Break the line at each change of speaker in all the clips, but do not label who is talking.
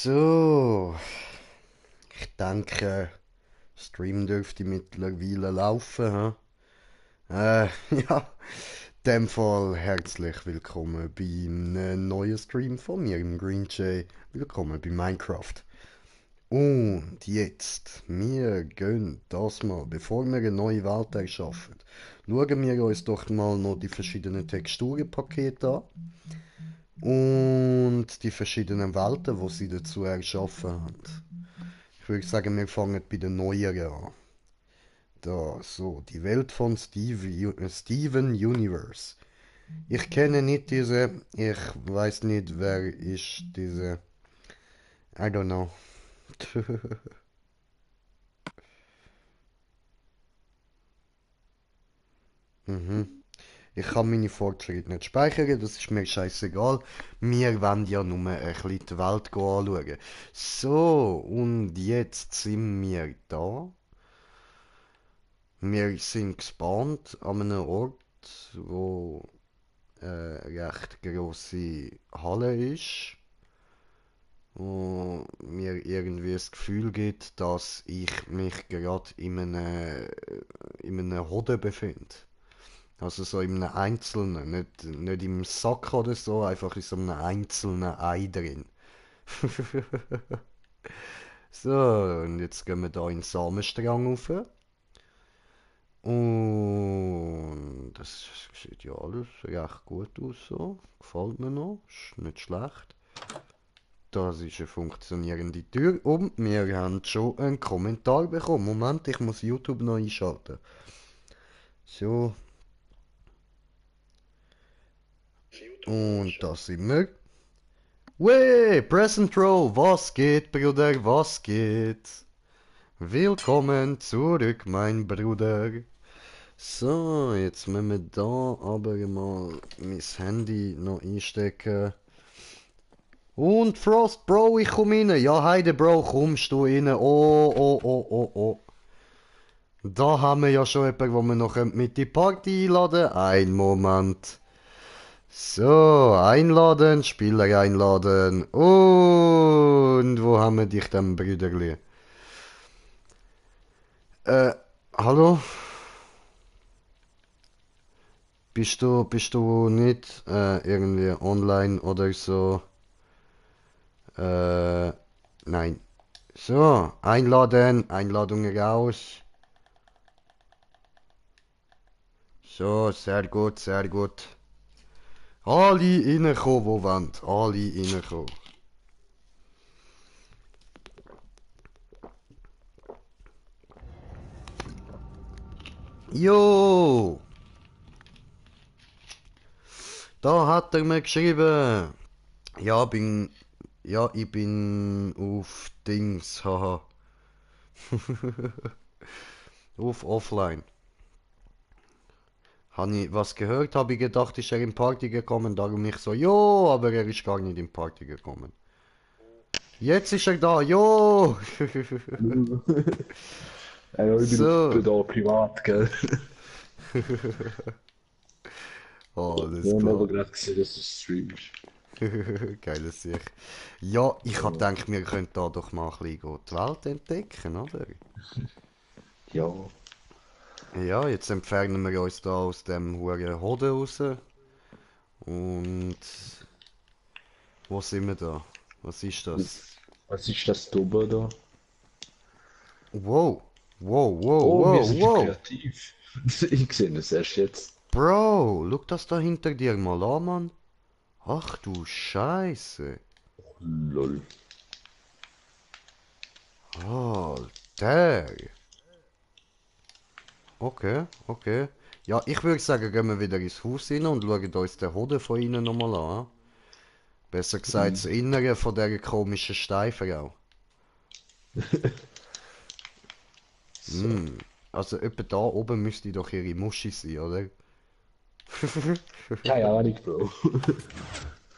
So, ich denke, Stream dürfte mittlerweile laufen. Ja, in dem Fall herzlich willkommen bei einem neuen Stream von mir im Green Jay. Willkommen bei Minecraft. Und jetzt, wir gehen das mal, bevor wir eine neue Welt erschaffen, schauen wir uns doch mal noch die verschiedenen Texturenpakete an und die verschiedenen Welten, die sie dazu erschaffen haben. Ich würde sagen, wir fangen bei den neueren an. Da, so, die Welt von Steven Universe. Ich kenne nicht diese, ich weiß nicht, wer ist diese. I don't know. Mhm. Ich kann meine Fortschritte nicht speichern, das ist mir scheißegal. Wir wollen ja nur ein bisschen die Welt anschauen. So, und jetzt sind wir da. Wir sind gespawnt an einem Ort, wo recht grosse Halle ist, wo mir irgendwie das Gefühl gibt, dass ich mich gerade in einem Hoden befinde. Also so in einem einzelnen, nicht im Sack oder so, einfach in so einem einzelnen Ei drin. So, und jetzt gehen wir da in den Samenstrang rauf. Und das sieht ja alles recht gut aus so. Gefällt mir noch. Ist nicht schlecht. Das ist eine funktionierende Tür und wir haben schon einen Kommentar bekommen. Moment, ich muss YouTube noch einschalten. So, und da sind wir. Wey, Present Row, was geht, Bruder, was geht? Willkommen zurück, mein Bruder. So, jetzt müssen wir da aber mal mein Handy noch einstecken. Und Frost, Bro, ich komm rein. Ja, heide, Bro, kommst du rein? Oh, oh, oh, oh, oh. Da haben wir ja schon jemanden, wo wir noch mit die Party einladen. Ein Moment. So, einladen, Spieler einladen. Und wo haben wir dich denn, Brüderli? Hallo? Bist du nicht irgendwie online oder so? Nein. So, einladen, Einladung raus. So, sehr gut, sehr gut. Alle reinkommen, wo wollen. Alle reinkommen. Jo! Da hat er mir geschrieben. Ja, ich bin auf Dings, haha. Auf Offline. Habe ich was gehört, habe ich gedacht, ist er in Party gekommen, darum ich so, jo, aber er ist gar nicht in Party gekommen. Jetzt ist er da, jo!
Ja, ich bin
So.
da privat, gell?
Alles
Ja, und
klar.
aber gerade gesehen, dass du streamst.
Geiles Sicht. Ja, ich hab gedacht, wir könnten da doch mal ein bisschen die Welt entdecken, oder?
Ja,
Ja, jetzt entfernen wir uns da aus dem huren Hoden raus. Und wo sind wir da? Was ist das?
was ist das da oben da?
Wow, wow, wow,
Oh, wir
wow,
sind schon
wow.
kreativ. Ich sehe das erst jetzt.
Bro, look das da hinter dir mal an, Mann. Ach du Scheiße.
Lol.
Alter. Okay, okay. Ja, ich würde sagen, gehen wir wieder ins Haus rein und schauen uns den Hoden von innen nochmal an. Besser gesagt, das Innere von dieser komischen Steinfrau.
So.
Also etwa da oben müsste doch ihre Muschi sein, oder?
Keine Ahnung, Bro.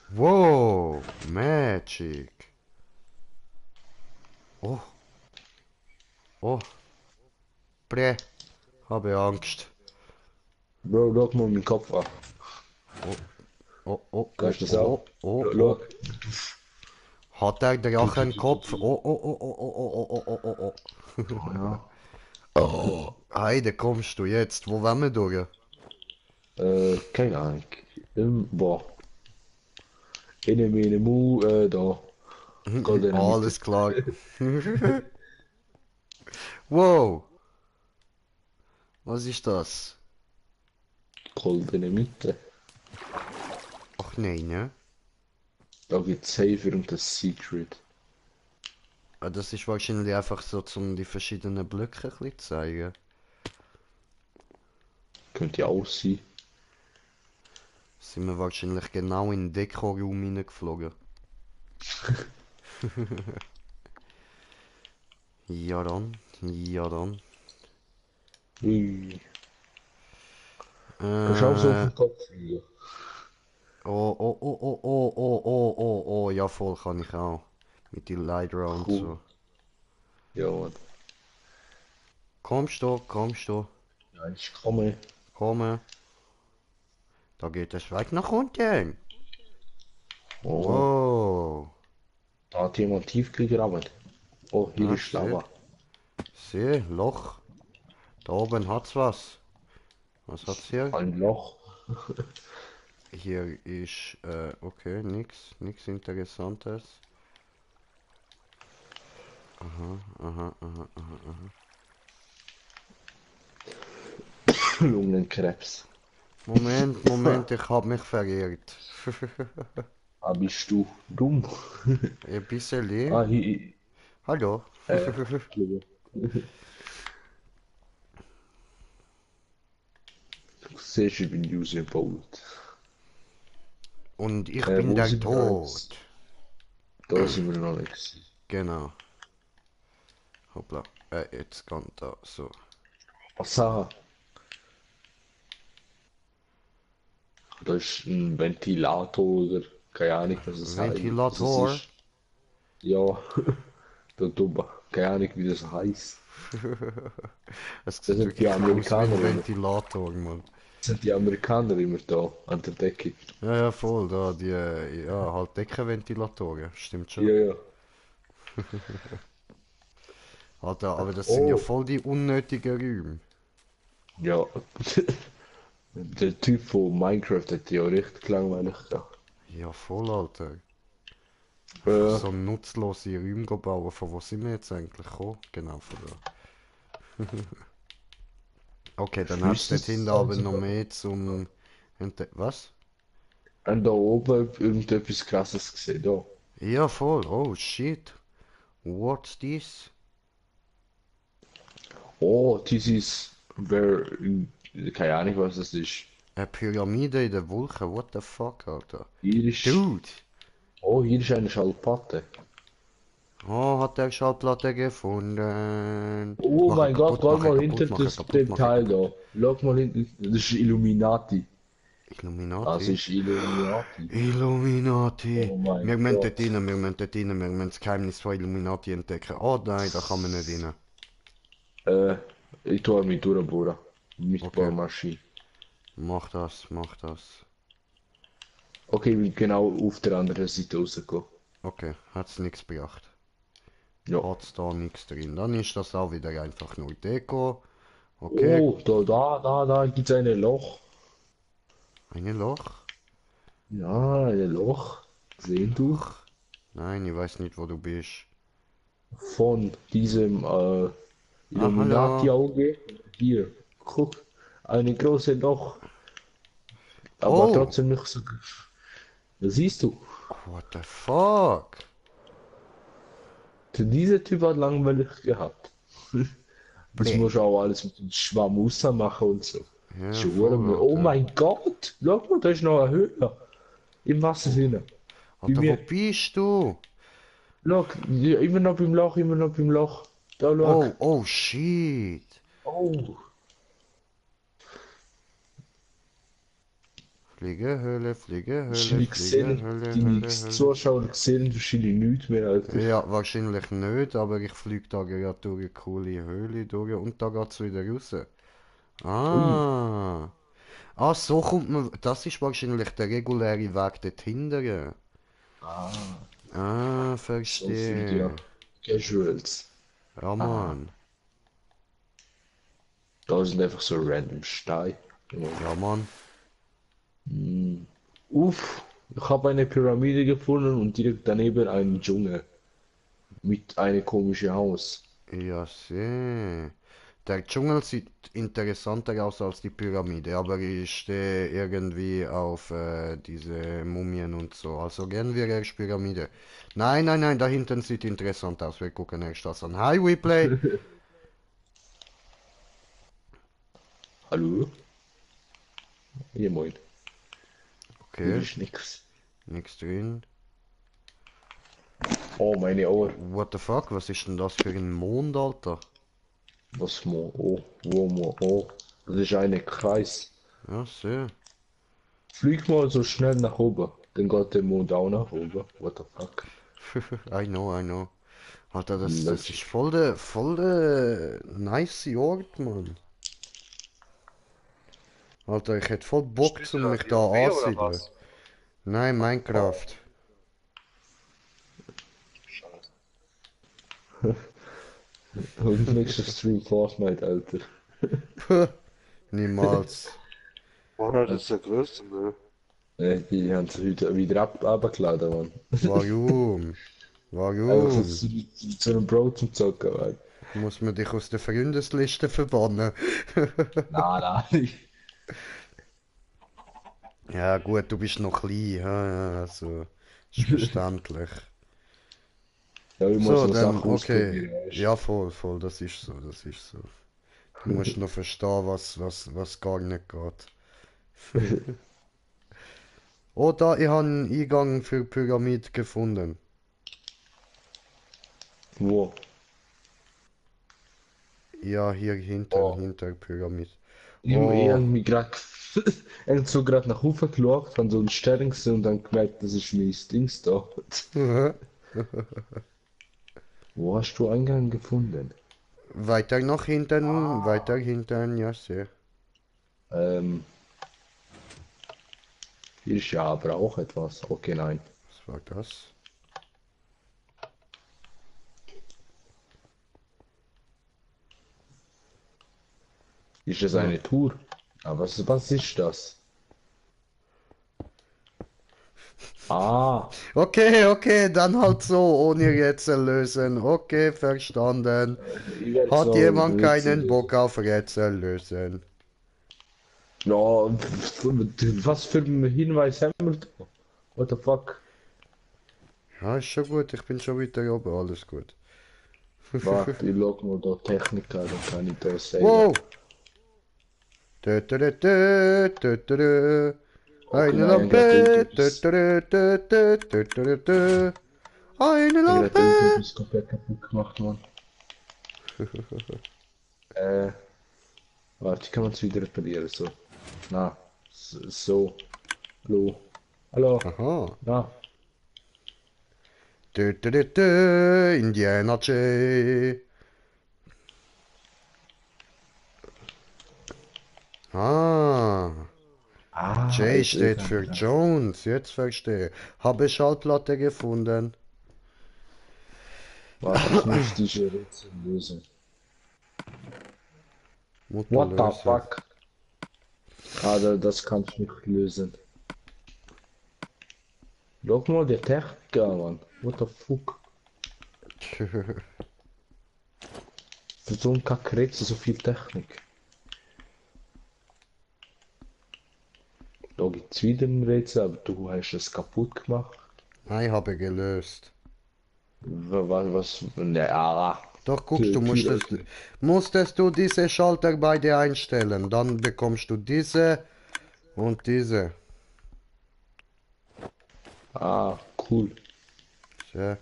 Wow, Magic. Oh, oh, Bre, habe Angst.
Bro, schau mal meinen Kopf an.
Oh, oh, oh, oh,
Kannst du das auch?
oh, oh,
Schau,
oh.
schau.
Hat der Drache einen Kopf? Oh, oh, oh, oh, oh, oh, oh, oh, oh, oh.
Oh, ja.
Oh, Heide, kommst du jetzt? Wo wollen wir durch?
Keine Ahnung. Boah. Mene, Mu, da. Goldene Mitte.
Alles klar. Wow, was ist das?
Goldene Mitte.
Ach nein, ne?
Da gibt's Saver und das Secret.
Ah, das ist wahrscheinlich einfach so, um die verschiedenen Blöcke ein bisschen zu zeigen.
Könnte ja auch sein.
Sind wir wahrscheinlich genau in den Dekoraum hineingeflogen. Ja dann, ja dann.
Ui. Kannst du auch so auf
Äh,
den Kopf fliegen?
oh, oh, oh, oh, oh, oh, oh, oh, oh, ja voll kann ich auch. Mit den Lighter und
Cool.
so.
Ja, Mann.
Kommst du, kommst du,
Ja, ich komme.
komm. Da geht es weit nach unten.
Oh,
Wow.
da hat jemand tief gegraben. Oh, hier
Ja,
ist Lava.
seh, Loch. Da oben hat's was. Was hat's hier?
Ein Loch.
Hier ist, okay, nix Interessantes. Aha, aha, aha, aha, aha.
Lungenkrebs.
Moment, ich hab mich verirrt.
Ah, bist du dumm?
Ein bisschen.
Ah, hier.
Hallo.
Entschuldigung. Du siehst, ich bin Usain Bolt.
Und ich bin
Wo
der
sind wir
Tod.
jetzt? Da sind wir noch nicht gewesen.
Genau. Hoppla. Jetzt kommt da. So.
Wasser. Da ist ein Ventilator oder keine Ahnung, was es heißt. Was es
Ventilator.
ist. Ja, der Dumme. Keine Ahnung, wie das heißt.
Es
Das
sieht
sind die
wirklich aus wie
Amerikaner
ein
immer.
Ventilator, Mann.
Das sind die Amerikaner immer da an der Decke.
Ja, ja, voll, da, die, ja, halt Deckenventilatoren, stimmt schon.
Ja, ja.
Alter, aber das sind ja
Oh,
voll die unnötigen Räume.
ja. Der Typ von Minecraft hat ja richtig langweilig gedacht.
Ja, voll, Alter. Einfach
Ja.
so nutzlose Räume bauen. Von wo sind wir jetzt eigentlich gekommen? Genau, von da. Okay, dann hat's dort
Flüssig
hinten
sein
aber noch
sogar.
mehr zum... Was?
Und da oben irgendetwas krasses gesehen. Da.
Ja, voll. Oh, shit. What's this?
Oh, this is where. Keine Ahnung, was das ist.
Eine Pyramide in den Wolken. What the fuck, Alter?
Hier ist.
Dude!
Oh, hier ist eine Schallplatte.
Oh, hat der Schallplatte gefunden.
Oh
Mach er
mein Gott,
kaputt,
schau
mach er
mal hinter
kaputt, mach er
das
kaputt, mach er
Detail da.
kaputt.
Schau mal hinter. Das ist Illuminati. Das
Illuminati?
ist Illuminati.
Illuminati!
Oh mein
Wir müssen dort
Gott.
rein, wir müssen dort rein, wir müssen das Geheimnis von Illuminati entdecken. Oh nein, da kann man nicht rein.
Äh, ich tue mich durchbohren. Mit
Okay,
Bohrmaschine.
mach das, mach das.
Okay, ich bin genau auf der anderen Seite rausgekommen.
Okay, hat's nichts gebracht.
Ja.
Hat's da nichts drin. Dann ist das auch wieder einfach nur Deko. Okay,
Oh, da gibt es ein Loch.
ein Loch.
Ja, ein Loch. Sehen du?
Loch. Nein, ich weiß nicht, wo du bist.
Von diesem
Ah, hallo.
Illuminati-Auge. Hier, guck. Ein großes Loch. Aber
Oh,
trotzdem nicht so. Das siehst du.
what the fuck?
Dieser Typ hat langweilig gehabt. Das
Bleh.
muss auch alles mit dem Schwamm machen und so.
Ja,
Schon,
voll,
oh
Alter.
mein Gott! Schau mal, da ist noch eine Höhle. Im Wasser drin. Bei
Alter, wo
mir.
bist du?
Schau, ja, immer noch beim Loch, immer noch beim Loch. Da, schau.
Oh, oh, shit.
Oh.
Fliegehöhle, Fliegehöhle,
Wahrscheinlich sehen
Fliegehöhle,
die
Höhle, Höhle.
Zuschauer sehen wahrscheinlich nichts mehr, Alter.
Ja, wahrscheinlich nicht, aber ich fliege da gerade durch eine coole Höhle durch und da geht's wieder raus.
Ui.
Ah. Ah, so kommt man. Das ist wahrscheinlich der reguläre Weg dort hinten.
Ah.
Ah,
So für die
verstehe.
Casuals.
Ja,
Ah,
Mann.
da sind einfach so random Steine.
Ja, Mann.
Hm. Uff, ich habe eine Pyramide gefunden und direkt daneben einen Dschungel mit einem komischen Haus.
Ja, sehe. Der Dschungel sieht interessanter aus als die Pyramide, aber ich stehe irgendwie auf diese Mumien und so. Also gehen wir erst Pyramide. Nein, nein, nein, da hinten sieht interessant aus. Wir gucken erst das an. Hi, WePlay.
Hallo? Ja, moin. Hier
Okay,
ist nix.
nix drin.
Oh, meine Ohr.
What the fuck? Was ist denn das für ein Mond, Alter?
Was mo? Oh, wo mo? Oh, das ist ein Kreis.
Ja, sehe.
Flieg mal so schnell nach oben. Dann geht der Mond auch nach oben. What the fuck?
I know, I know. Alter, das
Das
ist voll der nice Ort, Mann. Alter, ich hätte voll Bock,
Spielst du
zum
da
mich da
WoW oder
ansiedeln.
was?
Nein, Minecraft.
Scheiße.
und nächster Stream Fortnite, Alter.
Puh, niemals.
Fortnite ist der größte Müll.
Die haben es wieder abgeladen, Mann.
Warum?
Einfach so
Warum?
zu einem Bro zum Zocken, Mann.
Muss man dich aus der Freundesliste verbannen?
Nein, nein.
Ja gut, du bist noch klein, ja, also ist verständlich.
Ja, ich muss
So,
noch
dann,
Sachen
okay.
ausprobieren, weißt
Ja, voll, das ist so, das ist so. Du musst noch verstehen, was gar nicht geht.
du.
Oh, da, ich habe einen Eingang für Pyramid gefunden.
Wo?
Ja, hier
Oh.
hinter Pyramid.
Ich
Oh,
habe mich gerade so gerade nach oben geschaut, habe so einen Stern gesehen und dann gemerkt, das ist mein Dings da. Wo hast du Eingang gefunden?
weiter hinten, ja, sehr.
Ähm, hier ist ja aber auch etwas. Okay, nein.
Was war das?
Ist das
Ah.
eine Tour? Aber was ist das? Ah,
Okay, dann halt so, ohne Rätsel lösen. Okay, verstanden.
ich werde
Hat
so
jemand
Rätsel
keinen
lösen.
Bock auf Rätsel lösen?
Ja, was für ein Hinweis haben wir da? What the fuck?
Ja, ist schon gut, ich bin schon wieder oben, alles gut.
Warte, ich log mal da Technik an, dann kann ich da sehen.
Wow! Dö, dö, dö, dö, dö, dö, dö.
Okay,
Eine
nein, ich
Lampe!
habe gerade
Dö,
irgendwas.
dö, dö, dö, dö, dö, dö, dö, dö. Eine
Ich habe
Lampe!
gerade irgendwas komplett kaputt gemacht, Mann. Äh, warte, ich kann man es wieder reparieren, so. Na, so. Hallo. Hallo.
Aha.
Na.
Dö, dö, dö, dö. Indiana J. Ah.
Ah,
J
jetzt
steht
kann
für
ich das.
Jones, jetzt verstehe. Habe Schallplatte gefunden.
Warte, ich muss diese Rätsel lösen.
Mutter
What the
lösen.
fuck? Ah, das kann ich nicht lösen. Schau mal die Technik an, Mann. What the fuck? Für so ein Kackrätsel so viel Technik. Da gibt's wieder ein Rätsel, aber du hast es kaputt gemacht.
Nein, habe gelöst.
Was? Ne, ah,
Doch, guckst du,
Tür öffnen.
musstest du diese Schalter beide einstellen. Dann bekommst du diese und diese.
Ah, cool.
So.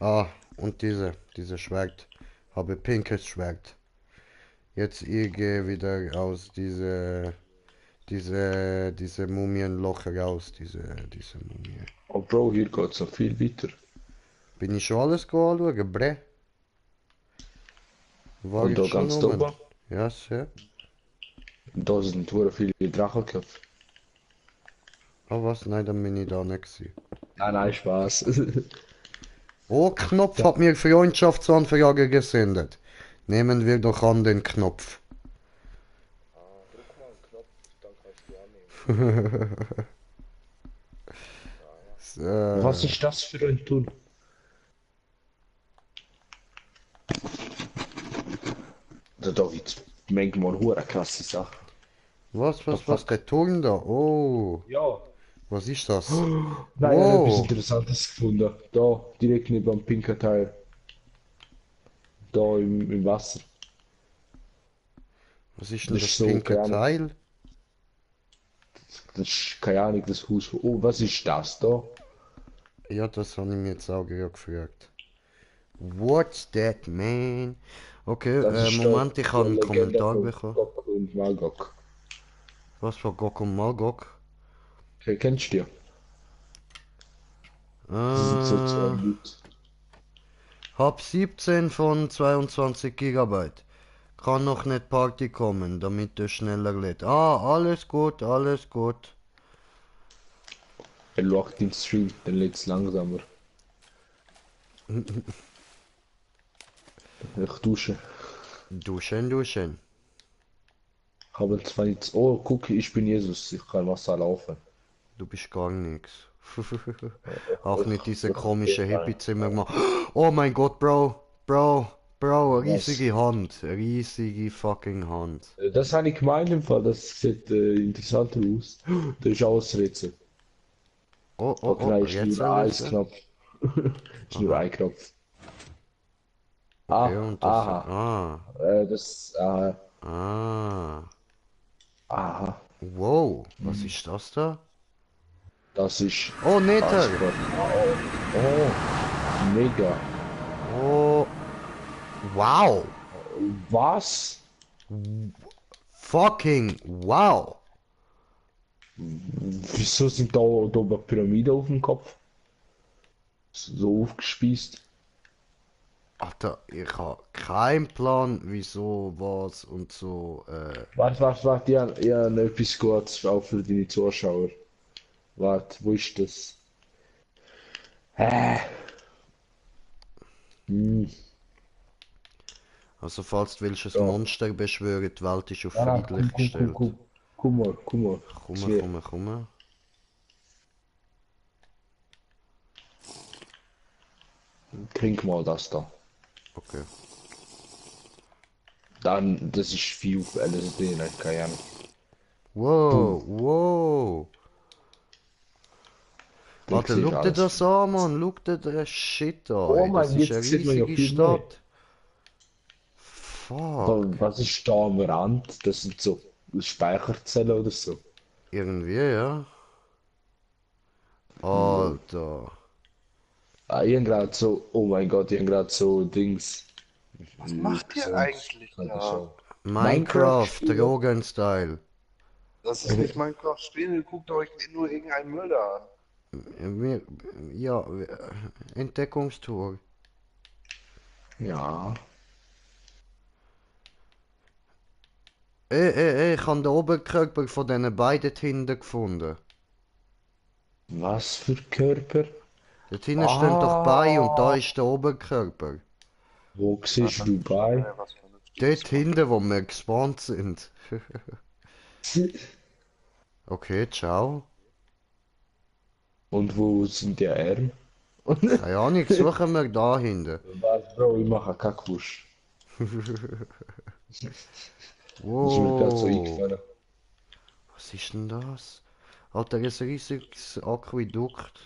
Ah, und diese Schwert. Habe pinkes Schwert. Jetzt ich gehe wieder aus diese Mumienloch raus, diese Mumie.
Oh Bro, hier geht's noch viel weiter.
Bin ich schon alles anschauen, bre? War
Und
ich
da
schon
ganz
rum?
oben,
Ja, sehr.
da sind hure viele Drachenköpfe.
Oh was? Nein, dann bin ich da nicht gewesen.
Nein, Spaß.
Oh, Knopf hat mir Freundschaftsanfrage gesendet. Nehmen wir doch an den Knopf.
Drück mal einen Knopf, dann kannst du annehmen. Was
So.
ist das für ein Tun? Der David, manchmal hure krasse Sachen.
Was, der Turm da? Oh,
Ja.
was ist das?
Nein, ich habe etwas
Wow,
Interessantes gefunden. Da, direkt neben dem pinken Teil. Da im Wasser.
was ist denn
Das
das
ist so,
pinke
keine Ahnung.
Teil?
Das ist keine Ahnung, das Haus. Oh, was ist das da?
Ja, das habe ich mir jetzt auch gerade gefragt. What's that, man? Okay,
Das ist da
Moment, ich
die
habe einen
Legende
Kommentar
von
bekommen.
Gog und Magog.
Was für Gok und Magog?
Okay, kennst du die? Das sind so zwei
Äh,
Leute.
hab 17 von 22 Gigabyte. Kann noch nicht Party kommen, damit es schneller lädt. Ah, alles gut, alles gut.
Er schaut den Stream, dann lädt es langsamer. Ich dusche.
Duschen, duschen.
Aber zwar jetzt. Oh, guck, ich bin Jesus, ich kann Wasser laufen.
Du bist gar nichts. Auch nicht diese
Ich
komische
bin ein.
Hippie-Zimmer gemacht. Oh mein Gott, Bro,
Was?
riesige Hand. Riesige fucking Hand.
Das habe ich gemeint im Fall, das sieht interessanter aus. Das ist auch ein Rätsel. Okay, nein, ist nur ein
Rätsellöse.
Knopf. Ist nur
Aha,
ein Knopf.
okay,
Ah,
und das,
aha. Das,
ah,
aha.
wow, was ist das da?
Das ist
Oh, Nether,
Passport. Oh, mega.
oh, wow,
Was?
fucking wow.
Wieso sind da oben Pyramiden auf dem Kopf? So aufgespießt.
Alter, ich habe keinen Plan, wieso, was und so,
Warte, ich hab etwas Gutes auch für deine Zuschauer. Warte, wo ist das? Hä? Hm,
Also falls du willst, ein
ja.
Monster beschwören, die Welt ist auf
Nein,
friedlich gestellt.
Guck mal.
Komme,
Hier.
komme, komme.
Trink mal das da.
Okay.
Dann, das ist viel auf LSD, ne? Keine Ahnung.
Wow,
Boom.
wow.
Da
Alter,
siehst
schau
du
dir
alles.
das an, Mann. Schau dir den Shit an,
Oh
ey. Das
Mann,
ist eine
jetzt sieht man ja
riesige
viel mehr.
Stadt. Fuck.
Was ist da am Rand? Das sind so Speicherzellen oder so.
Irgendwie, ja.
Lol.
Alter.
Ah, ich hab grad so, oh mein Gott, ich hab grad so Dings.
Was macht ihr eigentlich da?
Minecraft
Minecraft,
spielen?
Drogen-Style.
Das ist nicht Minecraft spielen, ihr guckt euch nur irgendeinen Müll da an.
Wir, ja, Entdeckungstour.
Ja.
Ich habe den Oberkörper von diesen beiden hinten gefunden.
Was für Körper?
Dort hinten stehen doch Beine und da
Ah,
ist der Oberkörper.
wo siehst du bei?
Was Vernünftiges
Dort
machen.
hinten, wo wir gespawnt sind. Okay, ciao.
Und wo sind die Arme?
Keine Ahnung, suchen wir da hinten.
Warte, Bro, ich mache Kackwurst. Das ist mir gerade so
Wow.
eingefallen.
Was ist denn das? Alter, ein riesiges Aquädukt.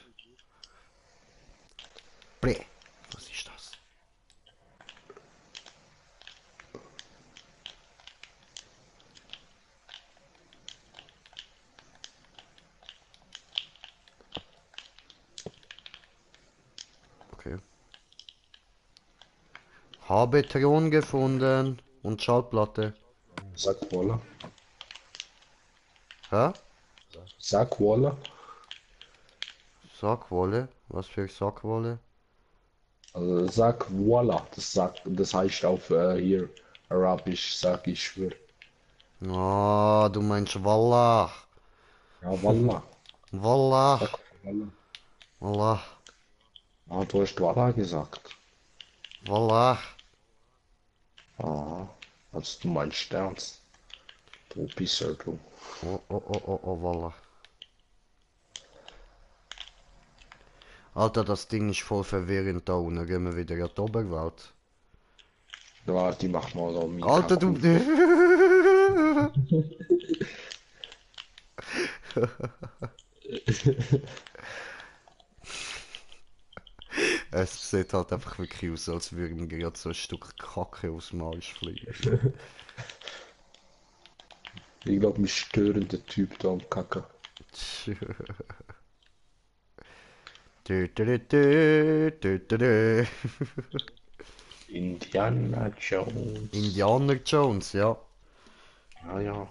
Bläh. Was ist das? Okay. Habe Thron gefunden und Schallplatte.
Sag Wolle.
Hä?
Sag Wolle.
Sackwolle? Was für Sackwolle?
Also sag Voila. Das heißt auf hier Arabisch, sag ich schwör.
Ah, du meinst Wallach.
Ja, Wallah.
Voila.
Sag Valhalla.
Voila.
Ah, du hast Valhalla gesagt.
Voila.
Ah, also du meinst ernst. Du Pisser, du.
Voila. Alter, das Ding ist voll verwirrend da unten. Gehen wir wieder in die Oberwelt.
Warte, ich mach mal da Mika
Alter, du...
auf.
Es sieht halt einfach wirklich aus, als würde mir gerade so ein Stück Kacke aus dem Arsch fliegen.
Ich glaube, mich störende Typ da am Kacker.
Dö, dö, dö, dö, dö, dö.
Indiana Jones.
Indiana Jones, ja.
Ja, ja.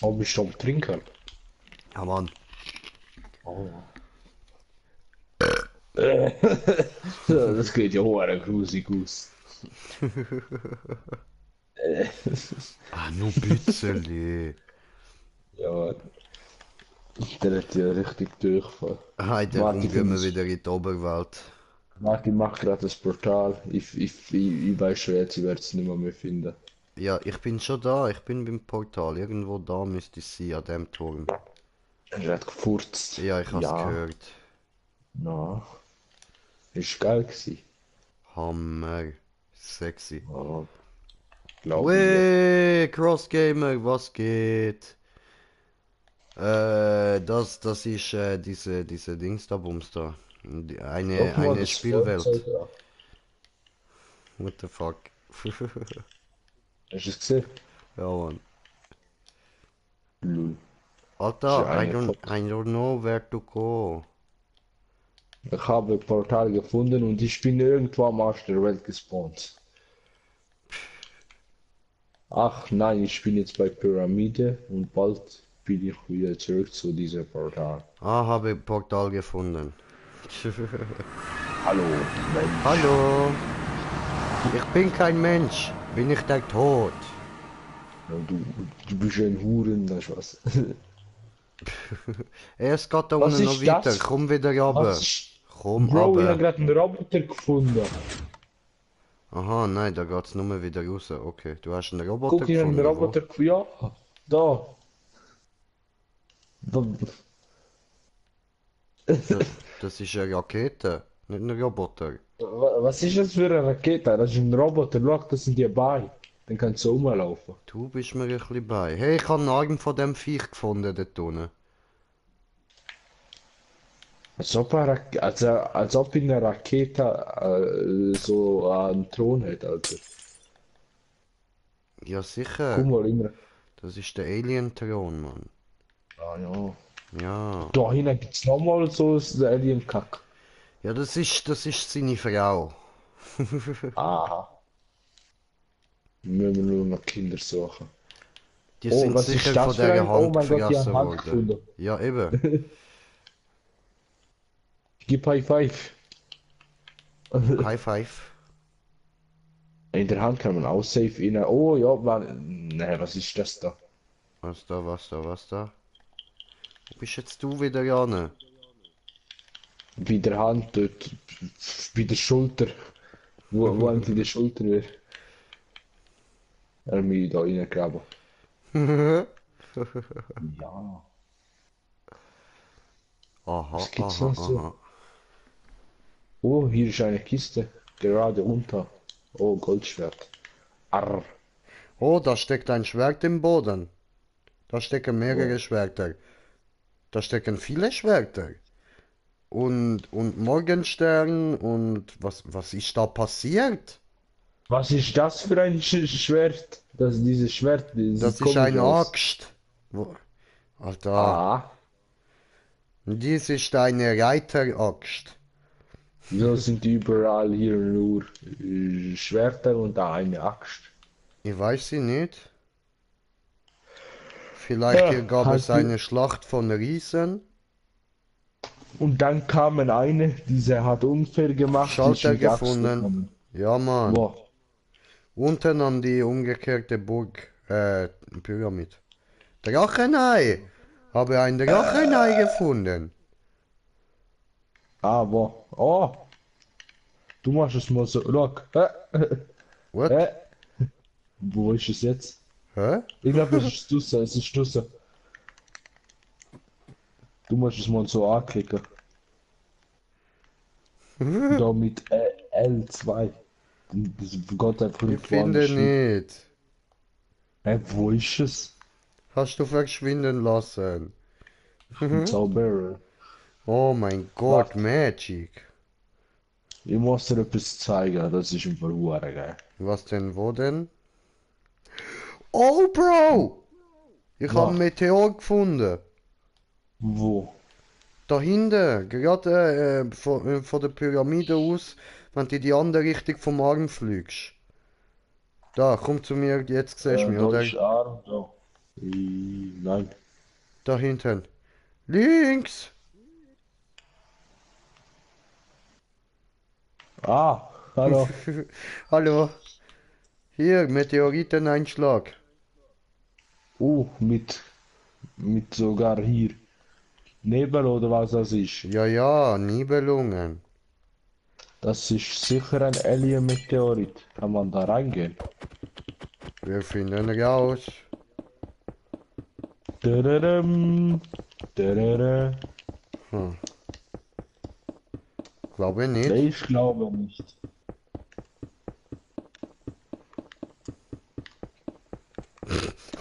Oh, bist du am Trinken?
Ja, Mann.
Oh, ja. Das geht ja hoher grusig aus.
Ah, nur ein bisschen.
Ja, der hat ja richtig Durchfall.
Heute
Warte,
rum
ich
gehen
finde
wir
es.
wieder in die Oberwelt.
Warte, ich mach gerade das Portal. Ich weiß schon jetzt, ich werde es nicht mehr finden.
Ja, ich bin schon da. Ich bin beim Portal. Irgendwo da müsste ich sein, an dem Turm.
Er hat gefurzt.
Ja, ich hab's
Ja,
gehört.
na, ist geil gewesen.
Hammer. Sexy.
Ja, glaub mir.
Weh, Crossgamer, was geht? Das ist diese Dings da, Bums da.
Guck mal,
Eine
das
Spielwelt.
Feuerzeug da.
What the fuck?
Hast du es gesehen?
Ja, Mann.
Lul. Das ist
Alter,
eine von.
I don't know where to go.
Ich habe ein Portal gefunden und ich bin irgendwo am Arsch der Welt gespawnt. Ach nein, ich bin jetzt bei Pyramide und bald bin ich wieder zurück zu diesem Portal.
Ah, habe Portal gefunden.
Hallo, Mensch.
Hallo, ich bin kein Mensch. Bin ich der Tod?
Ja, du bist ein Huren, das ist was.
Es geht da
Was
unten noch
ist
weiter.
das?
Komm wieder
Was
runter.
ist.
Komm
Bro, ich habe
runter.
gerade einen Roboter gefunden.
Aha, nein, da geht's nur wieder raus. Okay, du hast einen Roboter
Guck, ich habe einen
gefunden, wo?
Roboter gefunden. Ja, da. Da.
Das, das ist eine Rakete, nicht ein Roboter.
Was ist das für eine Rakete? Das ist ein Roboter, schau, das sind die Beine. Dann kannst du rumlaufen.
Du bist mir ein bisschen bei. Hey, ich habe einen Arm von dem Viech gefunden dort unten.
Als ob in einer Rakete so einen Thron hat, Alter.
Ja,
Guck
sicher.
mal, immer.
Das ist der Alien-Thron, Mann.
Ah ja.
Ja.
Da hinten gibt's nochmal so ein Alien-Kack.
Ja, das ist seine Frau.
Aha. Müssen wir nur noch Kinder suchen.
Die
Oh,
sind
was ist
sicher
das
von
für
dieser
ein? Oh
Hand
mein Gott, die haben
gefressen
Hand
worden.
gefunden.
Ja, eben.
Gib High Five.
High five.
In der Hand kann man auch safe rein. Oh ja, ne, was ist das da?
Was da, was da, was da? Wo bist jetzt du wieder, Janne?
Bei der Hand dort, bei der Schulter. Wo eigentlich die Schulter wäre. Er hat mich da reingegraben. Ja.
Aha,
Was gibt's
aha,
noch so?
aha.
Oh, hier ist eine Kiste. Gerade unter. Oh, Goldschwert. Arr.
Oh, da steckt ein Schwert im Boden. Da stecken mehrere
Oh.
Schwerter. Da stecken viele Schwerter. Und Morgenstern und was ist da passiert?
Was ist das für ein Schwert? Dieses Schwert, das sieht
Das ist
komisch
eine
aus.
Axt. Alter,
Ah,
dies ist eine Reiteraxt.
wieso sind überall hier nur Schwerter und da eine Axt?
Ich weiß sie nicht. Vielleicht
Ja,
hier gab es
halt
eine Schlacht von Riesen.
Und dann kamen eine, diese hat Unfall gemacht, die ist
Schalter
mit Axt
gefunden.
gekommen.
Ja, Mann.
Wo?
Unten an die umgekehrte Burg, Pyramid. Drachenei! Habe ein Drachenei gefunden.
Ah, wo? Oh, du machst es mal so. Look.
What?
Wo ist es jetzt?
Hä?
Ich glaube, es ist draussen, es ist draussen. Du musst es mal so anklicken. Da mit L2. Das geht einfach
Ich
nicht woanders
finde
hin.
nicht.
Wo ist es?
Hast du verschwinden lassen?
Ein Zauberer.
Oh mein Gott,
Warte,
Magic.
ich muss dir etwas zeigen, das ist einfach hure geil.
Was denn, wo denn? Oh, Bro! Ich habe einen
Was?
Meteor gefunden.
Wo?
Da hinten, gerade von der Pyramide aus, wenn du in die andere Richtung vom Arm fliegst. Da, komm zu mir, jetzt siehst du mich,
Da
oder?
ist Arm, da. Nein.
Da hinten. Links!
Ah, hallo.
Hallo, hier, Meteoriteneinschlag.
Mit sogar hier. Nebel oder was das ist.
Ja, ja, Nibelungen.
Das ist sicher ein Alien-Meteorit. Kann man da reingehen?
Wir finden raus.
Tadadam, tadada.
Hm, glaube
Nee,
nicht.
ich glaube nicht.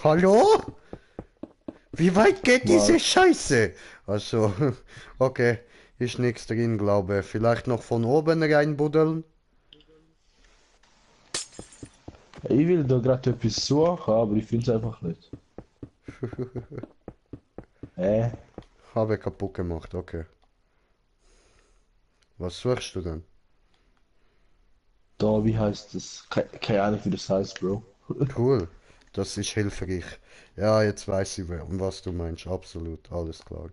Hallo? Wie weit geht diese
Was?
Scheiße? Also, okay, ist nichts drin, glaube. Vielleicht noch von oben reinbuddeln?
Ich will da gerade etwas suchen, aber ich finde es einfach nicht. Äh,
Habe kaputt gemacht, okay. Was suchst du denn?
da, wie heißt das? Keine Ahnung, wie das heißt, Bro.
Cool, das ist hilfreich. Ja, jetzt weiß ich, was du meinst. Absolut, alles klar.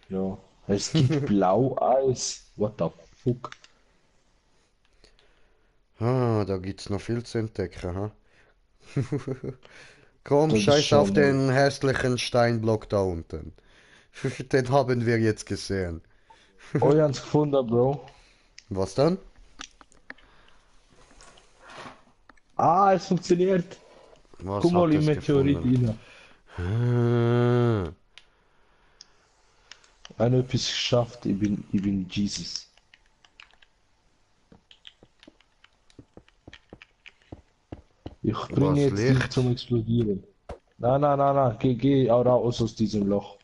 Ja. Es gibt Blaueis. What the fuck?
Ah, da gibt's noch viel zu entdecken, ha? Komm,
Das ist
scheiß auf
schon mal.
den hässlichen Steinblock da unten. Den haben wir jetzt gesehen.
Oh, ich hab's gefunden, Bro.
Was dann?
Ah, es funktioniert.
Was
Guck mal
hat
im
es
Meteorit
gefunden?
rein.
Ah,
Ich habe etwas geschafft. Ich bin Jesus. Ich bringe
was
jetzt dich zum
Licht?
Explodieren. Nein, nein, nein, nein. Geh auch raus aus diesem Loch.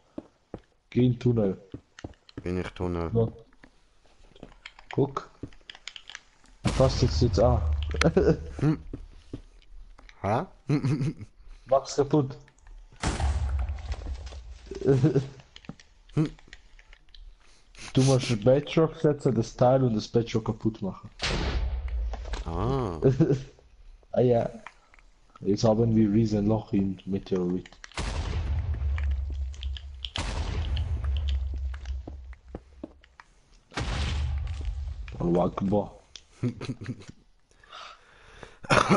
Geh in den Tunnel.
Bin ich Tunnel.
Ja. Guck. Fass jetzt an.
Ha?
Mach's kaputt. Du musst Bedrock setzen, das Teil und das Bedrock kaputt machen.
Ah,
Ah ja. Jetzt haben wir riesen Loch in Meteorit. Allah.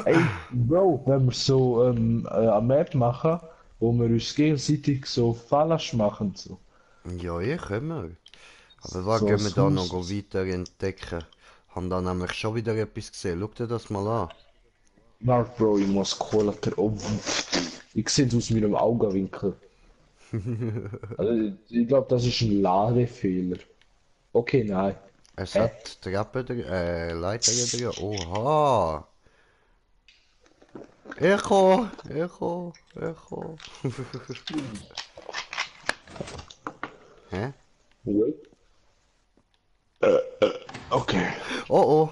Ey, Bro, wenn wir so eine Map machen, wo wir uns gegenseitig so falsch machen, so.
ja, ich können wir. Aber was
So
gehen wir
als
da noch
Haus.
weiter entdecken? Haben da nämlich schon wieder etwas gesehen. Schau dir das mal an.
Mark, Bro, ich muss Cola oh, ich sehe es aus meinem Augenwinkel. Also, ich glaube, das ist ein Ladefehler. Okay, nein.
Es
Hä?
hat Treppen, Leiter drin. Oha! Echo, Echo, Echo. Hä?
Wait. Okay.
Oh, oh.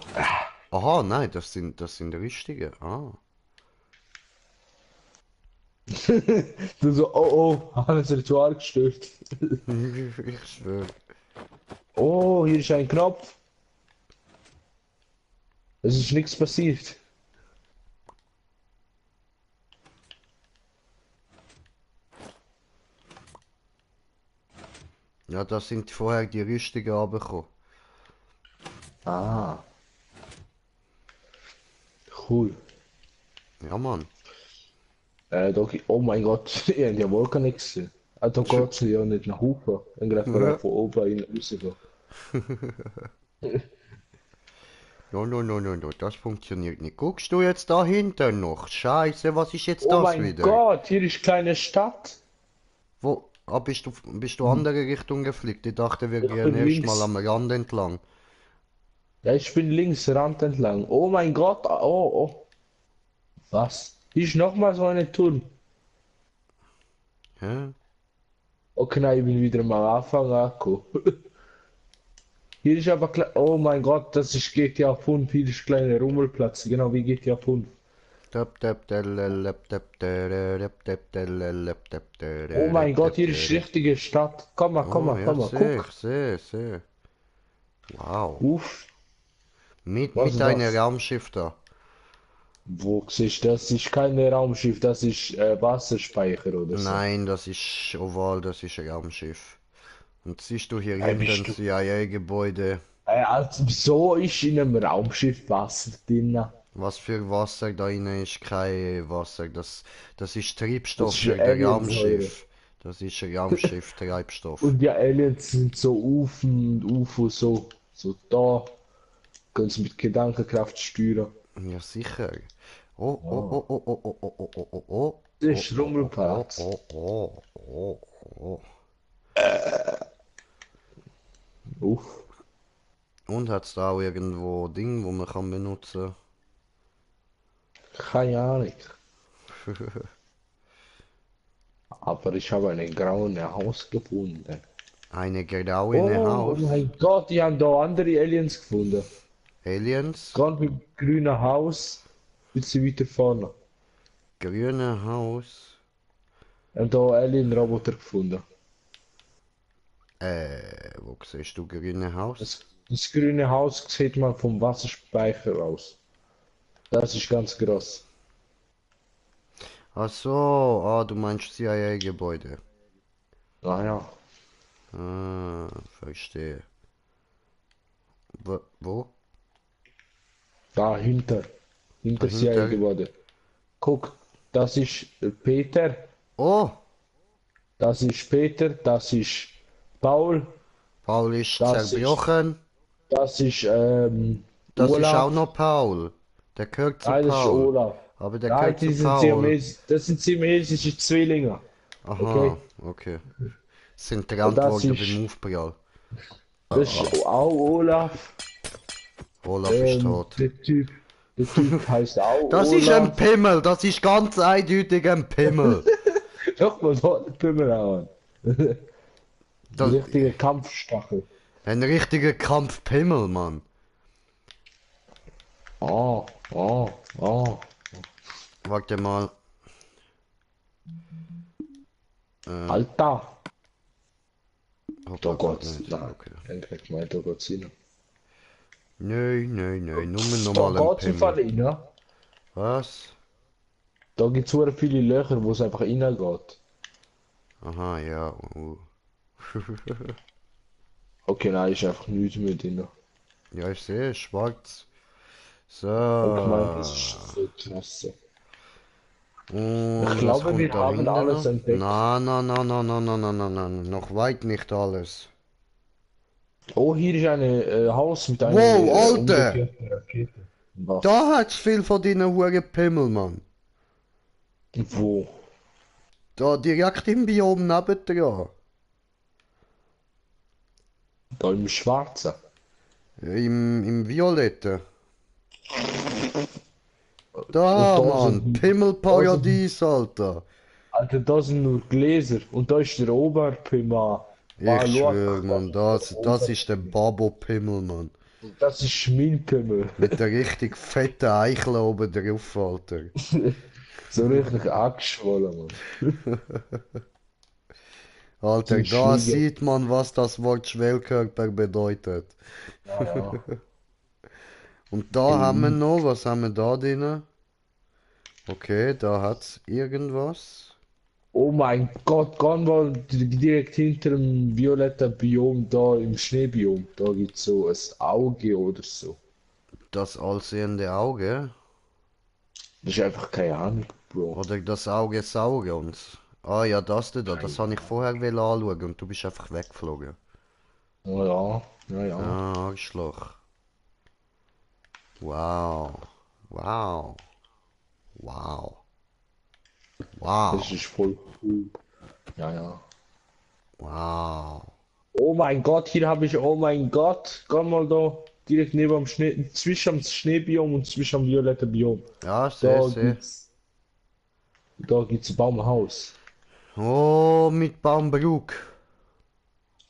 Aha, nein, das sind die richtigen. Ah.
Du so, oh oh, haben das Ritual gestört.
Ich schwöre.
Oh, hier ist ein Knopf. Es ist nichts passiert.
Ja, da sind vorher die Rüstungen runtergekommen.
Ah, cool.
Ja, Mann.
Oh mein Gott, ich habe ja wohl gar nichts gesehen. Da geht es ja nicht nach oben. Dann gleich von oben rein rausgehen.
No, no, no, no, no, das funktioniert nicht. Guckst du jetzt da hinten noch? Scheiße, was ist jetzt
Oh
das
mein
wieder?
Gott, hier ist kleine Stadt.
Wo? Ah, bist du andere Richtung geflickt? Ich dachte, wir
Ich
gehen
bin
erstmal
links.
am Rand entlang.
Ja, ich bin links Rand entlang. Oh mein Gott, oh, oh. Was? Hier ist nochmal so eine Turm.
Hä?
Okay, nein, ich bin wieder am Anfang angekommen. Hier ist aber klar. Oh mein Gott, das ist GTA 5. Hier ist kleine Rummelplatz. Genau wie GTA 5. Oh mein Gott, hier ist richtige Stadt.
Oh, ja,
Guck.
sehe. Wow.
Uff, was
Mit
ist
einem
das?
Raumschiff da.
Wo siehst du, das ist kein Raumschiff, das ist Wasserspeicher oder so.
Nein, das ist oval, das ist ein Raumschiff. Und siehst du hier
Hey,
hinten
bist du?
CIA-Gebäude?
Also, wieso ist in einem Raumschiff Wasser drin?
Was für Wasser da drin ist, kein Wasser. Das ist
Das
Treibstoff
ist
für das
Aliensäure.
Raumschiff. Das ist ein Raumschiff-Treibstoff.
Und die Aliens sind so Ufen und UFO so da. Können sie mit Gedankenkraft steuern.
Ja, sicher. Oh, oh,
Ja.
oh, oh, oh, oh, oh, oh, oh, oh, oh.
Das
Oh,
ist
oh, oh, oh,
Rummelplatz.
oh, oh, oh, oh.
Uff.
Und hat's da auch irgendwo Ding, wo man kann benutzen?
Keine Ahnung. Aber ich habe ein graues Haus gefunden.
Eine graue
Oh
Haus.
mein Gott, die haben da andere Aliens gefunden.
Aliens.
Ganz mit grünem Haus. Bisschen weiter vorne.
Grüne Haus.
Und da Alien-Roboter gefunden.
Wo siehst du grüne Haus?
Das grüne Haus sieht man vom Wasserspeicher aus. Das ist ganz groß.
Ach so, ah, du meinst CIA-Gebäude.
Naja,
Ah, verstehe. Wo?
dahinter. Hinter CIA
Dahinter?
geworden. Guck, das ist Peter.
Oh,
Das ist Peter. Das ist Paul.
Paul ist
Das ist,
zerbrochen.
das ist
Das ist auch
Olaf.
noch Paul. Der gehört zu
Nein, das ist
Paul.
Olaf.
Aber der
Nein,
gehört zu Paul.
Das sind siamesische Zwillinge. Okay?
Aha, okay. Sind die
Und das
Antworten
ist,
beim Aufprall.
das ist auch Olaf.
Olaf ist tot.
Der Typ heißt auch
Das ist ein
Olaf.
Pimmel, das ist ganz eindeutig ein Pimmel.
Schau mal, da hat der Pimmel an.
Das,
Richtige Kampfstachel.
ein richtiger Kampfpimmel, Mann.
Oh, oh, oh.
Warte mal.
Alter!
Hopp,
Da
das geht
geht's.
nicht.
Nein,
Okay.
endlich gemeint, da geht's rein.
Nein, nur
Da
normal ein
geht's im Fall
Pimmel.
rein.
Was?
Da gibt's so viele Löcher, wo es einfach reingeht.
Aha, ja.
Okay, nein, ist einfach nichts mehr drin.
Ja, ich sehe, schwarz. So.
Ich meine, das ist so klasse.
Und
Ich
was
glaube,
kommt
wir
da
haben
hinten
alles
noch?
entdeckt.
Na, noch weit nicht alles.
Oh, hier ist ein Haus mit einer
Wow, Alter!
umgekehrten Rakete. Was?
Da hat's viel von deinen huren Pimmel, Mann.
Wo?
Da direkt im Biom nebendran.
Da im Schwarzen.
Im Violetten.
Und
Da,
da
Mann, Pimmelparadies, Alter.
Alter, da sind nur Gläser. Und da ist der Oberpima. Ah,
Ich
schau,
schwör, Mann, das ist der Babo-Pimmel, Mann.
das ist mein Pimmel.
Mit der richtig fetten Eichel oben drauf, Alter.
So richtig angeschwollen, Mann.
Alter,
Zum
da
Schwiegen.
sieht man, was das Wort Schwellkörper bedeutet.
Ja, ja.
Und da haben wir noch, was haben wir da drin? Okay, da hat's irgendwas.
Oh mein Gott, Gunwall direkt hinter dem violetten Biom da im Schneebiom. Da gibt's so ein Auge oder so.
Das allsehende Auge?
Das ist einfach keine Ahnung, Bro.
Oder das Auge Saurions? Ah ja, das da, das
Keine
habe ich vorher wollen anschauen und du bist einfach weggeflogen.
Ja, ja, ja.
Ah, Arschloch. Wow. Wow. Wow.
Das
Wow.
ist voll cool. Ja, ja.
Wow.
Oh mein Gott, hier habe ich, oh mein Gott. Geh mal da. Direkt neben dem Schnee, zwischen dem Schneebiom und zwischen dem violetten Biom.
Ja, seh,
Da
seh.
gibt's, da gibt's ein Baumhaus.
Oh, mit Baumbrug.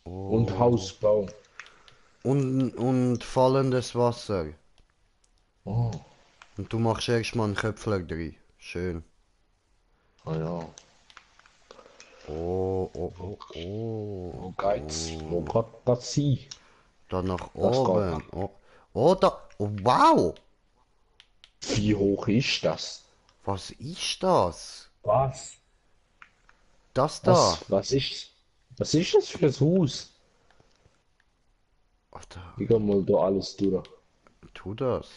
Und
Oh.
Hausbau.
Und fallendes Wasser.
Oh,
Und du machst erstmal einen Köpfler drin. Schön.
ah ja.
Oh, oh,
Wo,
oh, oh.
wo geht's? Wo
Oh.
geht das hin?
Da nach
Das geht
oben.
nach.
Oh, oh da. Oh, wow.
Wie hoch ist das?
Was ist das?
Was?
Das da.
Was ist das für ein Haus?
Alter,
Ich geh mal da alles durch.
tu das.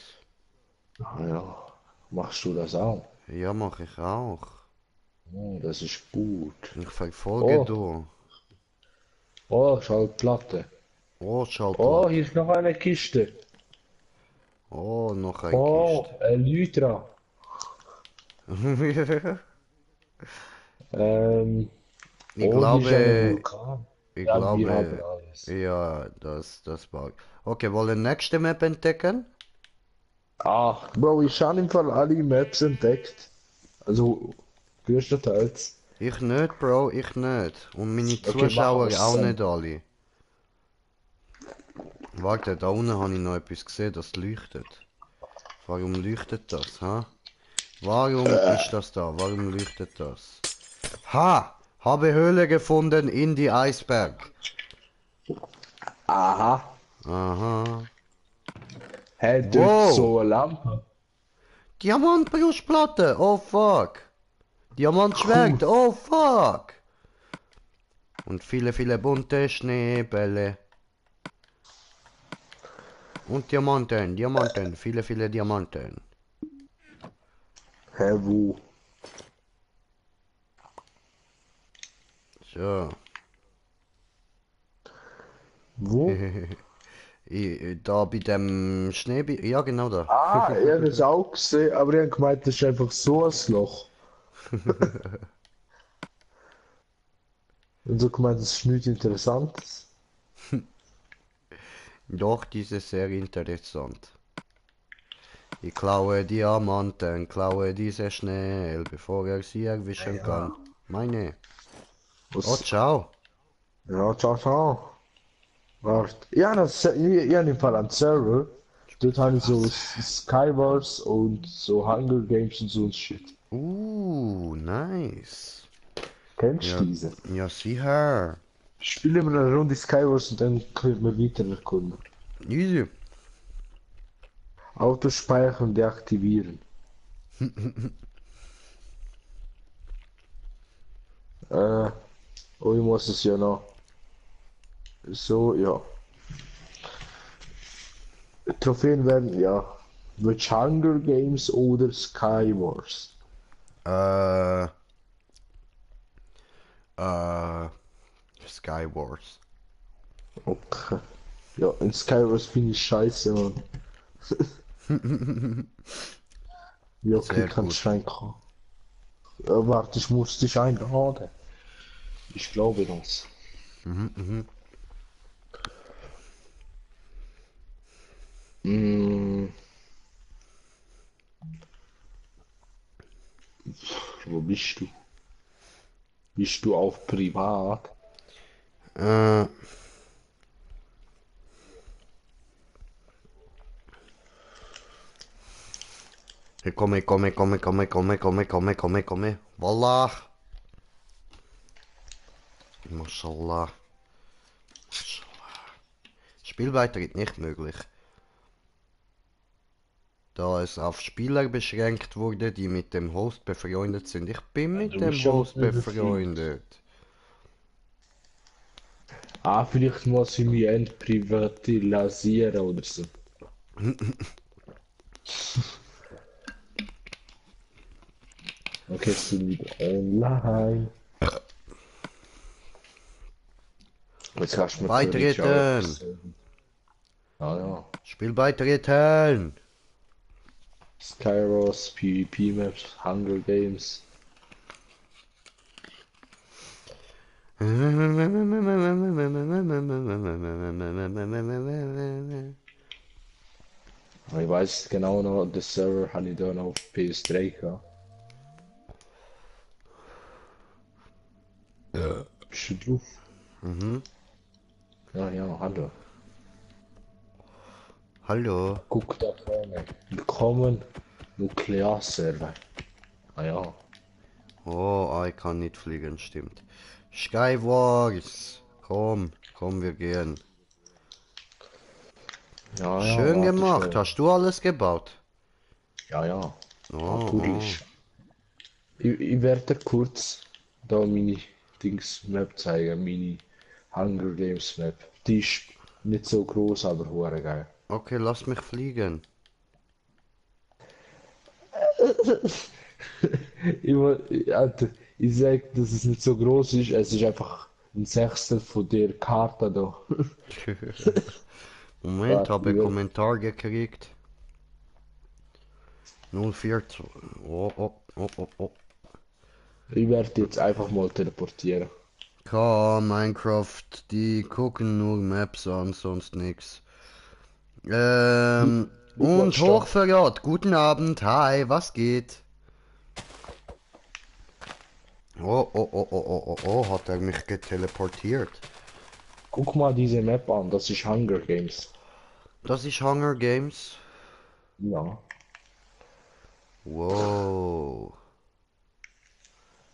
Ah ja. Machst du das auch?
Ja, mach ich auch.
Oh, das ist gut.
Ich verfolge
Oh,
du.
oh, Schallplatte.
Oh,
Oh,
Schallplatte.
hier ist noch eine Kiste.
Oh, noch ein
Oh,
Kist.
Elytra. Ähm,
Ich
oh, hier ist ein
glaube,
Vulkan.
ich
Ja, wir haben
glaube,
alles.
ja, das war. Okay, wollen nächste Map entdecken?
Ah, Bro, ich habe im Fall alle Maps entdeckt. Also, größtenteils.
Ich nicht, Bro, ich nicht. Und meine
Okay, machen wir
Zuschauer
es
auch
zusammen.
nicht alle. Warte, da unten habe ich noch etwas gesehen, das leuchtet. Warum leuchtet das, ha? Warum ist das da? Warum leuchtet das? Ha! Habe Höhle gefunden in die Eisberg.
Aha.
Aha.
Hä, dort
Wow!
so eine Lampe.
Diamantbrustplatte! Oh fuck!
Cool.
Diamantschwert! Oh fuck! Und viele, viele bunte Schneebälle. Und Diamanten, Diamanten, viele, viele Diamanten.
Hä, wo?
So.
Wo?
Da bei dem Schneebi... Ja, genau da.
Ah, ich habe es auch gesehen, aber ich habe gemeint, das ist einfach so ein Loch. Und so gemeint, das ist nichts Interessantes.
Doch, dieses sehr interessant. Ich klaue Diamanten, klaue diese schnell, bevor er sie erwischen kann.
Ja.
Meine. Oh,
Was?
ciao.
Ja, ciao, ciao. Warte. Ja, ich habe im Fall einen Server. Dort habe ich so Skywars und so Hunger Games und so ein Shit.
Nice.
Kennst du
Ja,
diese?
ja, sicher.
Spielen wir eine Runde Skywars und dann können wir weiter erkunden.
Easy.
Autospeichern deaktivieren. Äh, oh, ich muss es ja noch. So, ja. Trophäen werden, ja. Which Hunger Games oder Skywars?
Äh, äh, Skywars.
Okay. Ja, in Skywars finde ich scheiße, Mann. Ja, okay,
Sehr
kannst
gut.
reinkommen. Warte, ich muss dich einladen. Ich glaube das. Mm, wo bist du? Bist du auf privat?
Äh, komme, komme, komme, komme, komme, komme, komme, komme, komme. Wallah. Mashallah. Mashallah. Spielbeitritt nicht möglich. da es auf Spieler beschränkt wurde, die mit dem Host befreundet sind. Ich bin mit
Du
dem
bist schon
Host
mit mir befreundet.
befreundet.
Ah, vielleicht muss ich mich entprivatisieren oder so. Okay, jetzt bin ich wieder online. Jetzt kannst du mir theoretisch auch
Beitreten!
etwas sagen. Ah ja.
Spiel beitreten!
Skyros, PvP Maps, Hunger Games. Aber ich weiß genau noch, den Server habe ich da noch auf PS3 gehabt. Bist du drauf?
Mhm.
Ja, ja, hallo.
Hallo.
Guck da vorne. Willkommen, Nuklearserver. Ah ja.
Oh, ich kann nicht fliegen, stimmt. Skywars! Komm, komm, wir gehen.
Ja, ja,
Schön
warte
gemacht.
schnell.
Hast du alles gebaut?
Ja, ja.
Oh, oh.
Natürlich. Ich werde kurz da meine Dings-Map zeigen, meine Hunger Games Map. Die ist nicht so groß, aber hure geil.
Okay, lass mich fliegen.
Alter, ich sag, dass es nicht so groß ist, es ist einfach ein Sechstel von der Karte da.
Moment,
Warte,
habe Kommentar gekriegt. 04. Oh, oh, oh, oh, oh.
ich werd jetzt einfach mal teleportieren.
Komm, Minecraft, die gucken nur Maps an, sonst nix.
Was
Und
steht?
Hochverrat, guten Abend, hi, was geht? Oh, oh, oh, oh, oh, oh, oh, hat er mich geteleportiert?
Guck mal diese Map an, das ist Hunger Games.
Das ist Hunger Games.
Ja.
Wow.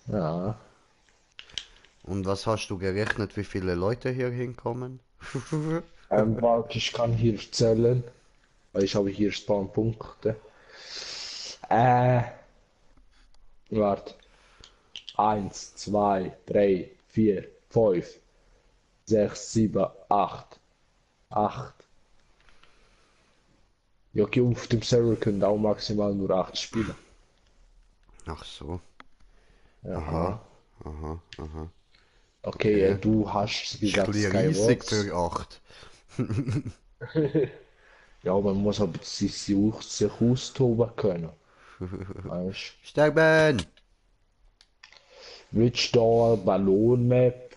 Ja.
Und was hast du gerechnet, wie viele Leute hier hinkommen?
Warte, ich kann hier zählen, weil ich habe hier Spawnpunkte. Äh, warte. 1, 2, 3, 4, 5, 6, 7, 8. 8. Ja, okay, auf dem Server können auch maximal nur 8 Spieler.
Ach so. Aha,
Aha.
aha, aha.
Okay,
Okay.
du hast
Ist ein
gesagt
bisschen riesig
Skywars.
für 8.
Ja, man muss aber sich austoben können. Weißt
Sterben!
du? Willst du da Ballon-Map?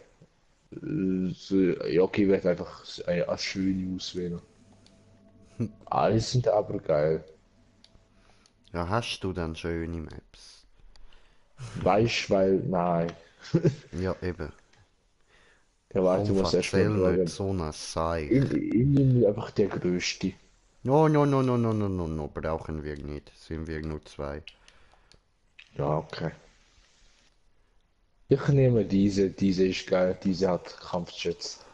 Ja, okay, ich werde einfach eine schöne auswählen. Alle sind aber geil.
Ja, hast du dann schöne Maps?
Weißt du, weil, nein.
Ja, eben.
Ja, warte,
Komm,
ich muss erstmal
erzähl nicht
schauen.
so ein Seich.
Ich nehme einfach der größte.
No, no, no, no, no, no, no, no, brauchen wir nicht. Sind wir nur zwei.
Ja, okay. Ich nehme diese ist geil, diese hat Kampfjets.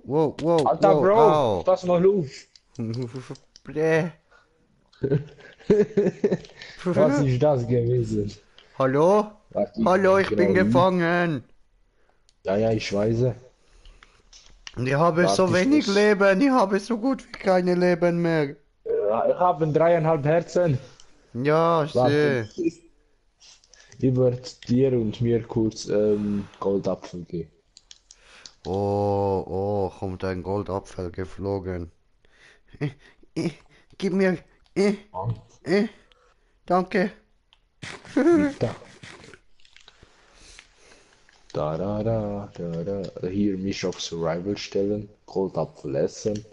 Wow, wow,
Alter,
wow,
Bro,
au.
pass mal auf.
Bläh.
Was ist das gewesen?
Hallo?
Warte, ich
Hallo,
nehme
ich bin
genau ihn.
gefangen.
Ja, ja, ich weiß.
Und ich habe so
Warte, ich
wenig
muss.
Leben. Ich habe so gut wie keine Leben mehr.
Ich habe 3,5 Herzen.
Ja,
Warte,
sehe.
ich würde dir und mir kurz Goldapfel geben.
Oh, oh, kommt ein Goldapfel geflogen. Äh, äh, gib mir. Äh, äh, danke.
Bitte. Da. Hier mich auf Survival stellen, Goldapfel essen.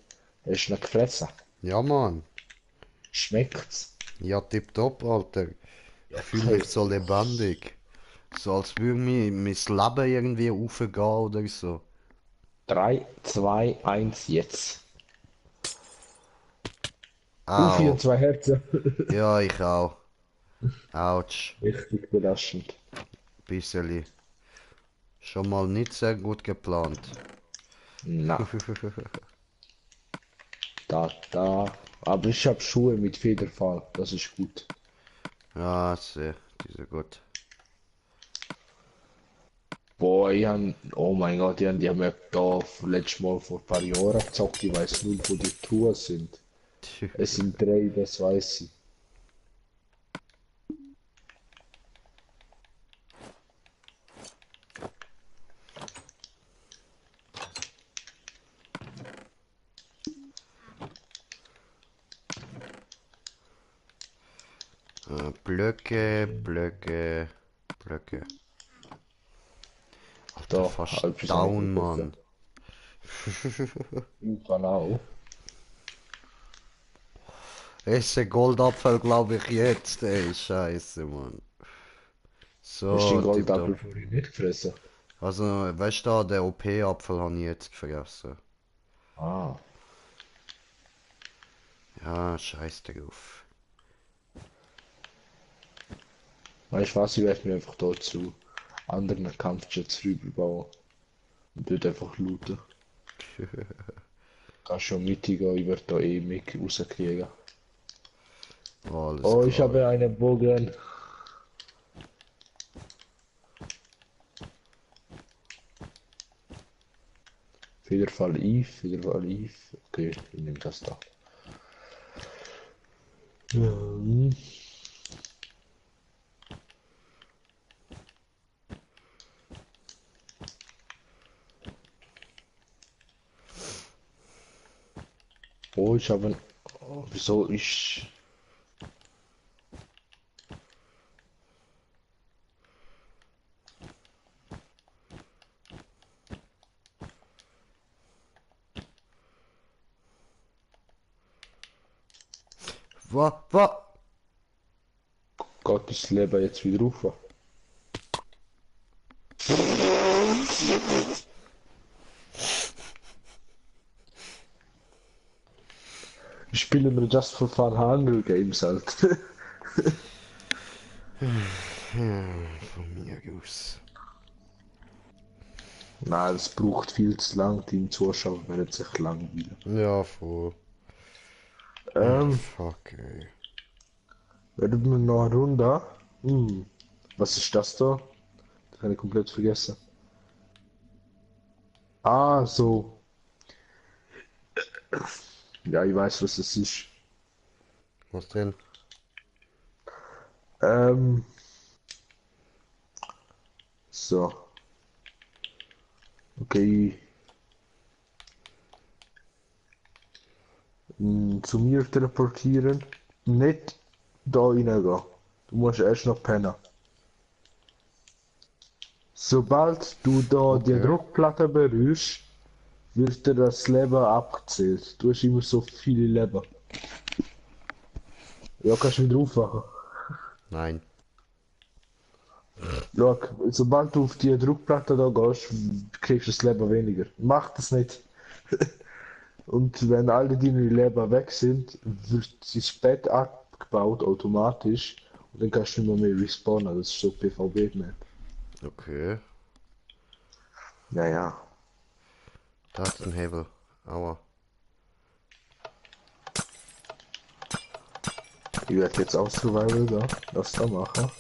Hast du ihn gefressen?
Ja, Mann.
Schmeckt's?
Ja, tipptopp, Alter. Ich fühle mich
Okay.
so lebendig. So als würde mir mein Leben irgendwie aufgehen oder so.
3, 2, 1, jetzt.
Au.
2 Herzen.
Ja, ich auch. Autsch.
Richtig belastend.
Bisseli. Schon mal nicht sehr gut geplant.
Na, da. Aber ich habe Schuhe mit Federfall, das ist gut.
Ja, sehr, diese gut.
Boah, oh mein Gott, die haben ja da letztes Mal vor ein paar Jahren gezockt, ich weiß nur, wo die Truhen sind. Es sind drei, das weiß ich.
Blöcke, Blöcke, Blöcke. Alter,
Da,
fast
etwas habe ich
down,
vergessen.
Mann.
Im Kanal.
Esse Goldapfel, glaube ich, jetzt. Ey, scheiße, Mann.
Hast du
So,
den
tipptopp.
Goldapfel vorhin nicht gefressen?
Also, weißt du, den OP-Apfel habe ich jetzt vergessen.
Ah,
Ja, scheiß drauf.
weißt du was, ich werde mir einfach dort zu anderen Kampfjets rüberbauen und dort einfach looten. Kannst schon mitgehen, ich werde da eh mit rauskriegen.
Alles
Oh, ich
klar.
habe einen Bogen. Federfall Eve, Federfall Eve. Okay, ich nehme das da. Ja. Oh, ich habe. Oh, wieso ich.
Wa?
Gottes Leben jetzt wieder rauf. Spielen wir Just for Fun Hunger Games halt.
Von mir aus.
Nein, das braucht viel zu lang. Die Zuschauer werden sich langweilen.
Ja, voll.
Ähm,
Fuck, ey.
werden wir noch eine Runde? Hm. Was ist das da? Das habe ich komplett vergessen. Ah, so. Ja, ich weiß, was das ist.
Was denn?
Ähm, so. Okay. Zu mir teleportieren. Nicht da reingehen. Du musst erst noch pennen. Sobald du da die
Okay.
Druckplatte berührst, wird dir das Leben abgezählt. Du hast immer so viele Leben. Ja, kannst du wieder aufwachen.
Nein.
Schau, sobald du auf die Druckplatte da gehst, kriegst du das Leben weniger. Mach das nicht. Und wenn alle deine Leben weg sind, wird das Bett abgebaut automatisch und dann kannst du nicht mehr respawnen. Das ist so PvP-Map.
Okay.
Naja.
Da hat's einen Hebel. Aua.
Ich werde jetzt auch Survival da. Das da machen.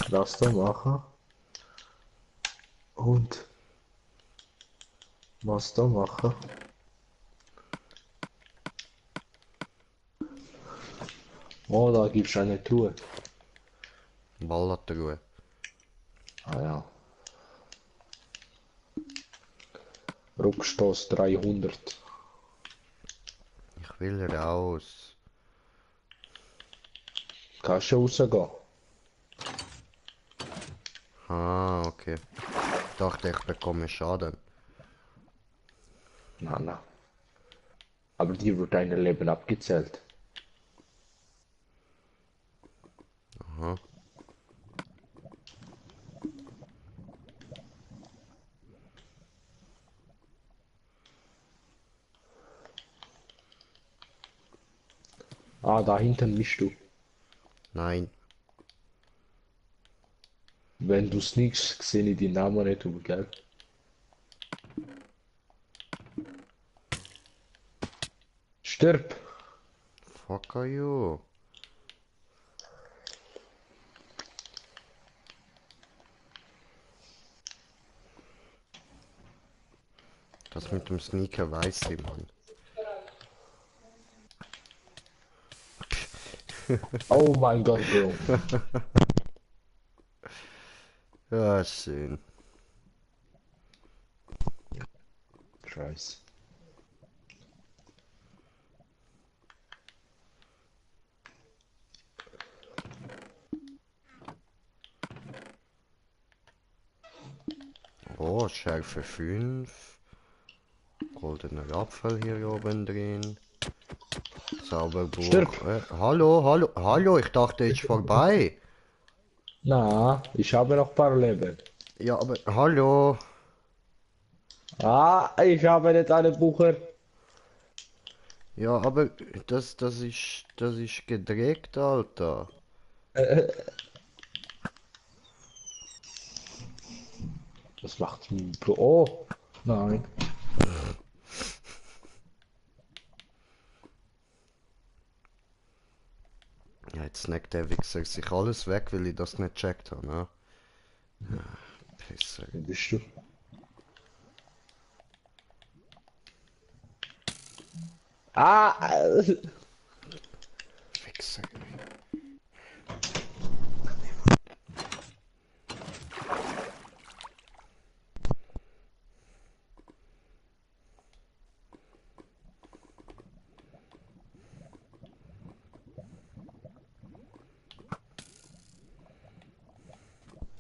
Das da machen. Und was da machen. Oh, da gibt's eine Truhe.
Ballertruhe.
Ah ja. Rückstoß 300.
Ich will raus.
Kannst du rausgehen?
Ah, okay. Ich dachte, ich bekomme Schaden.
Na. Aber dir wird dein Leben abgezählt.
Aha.
Ah, da hinten bist du.
Nein.
Wenn du sneakst, sehe ich die Namen nicht, aber gell? Stirb!
Fuck are you? Das mit dem Sneaker weiß ich, Mann.
Oh mein Gott, Bro.
Ja, schön.
Scheiße.
Oh, Schärfe 5. Goldener Apfel hier oben drin. Zauberbuch.
Stirb!
Hallo, ich dachte, ist vorbei.
Na, ich habe noch ein paar Leben.
Ja, aber hallo.
Ah, ich habe nicht alle Bucher.
Ja, aber das ist gedreckt, Alter.
Was macht ein Bro? Oh, nein.
Ja, jetzt snackt der Wichser sich alles weg, weil ich das nicht gecheckt habe, ne? Pisser.
Wo bist du? Ah!
Wichser.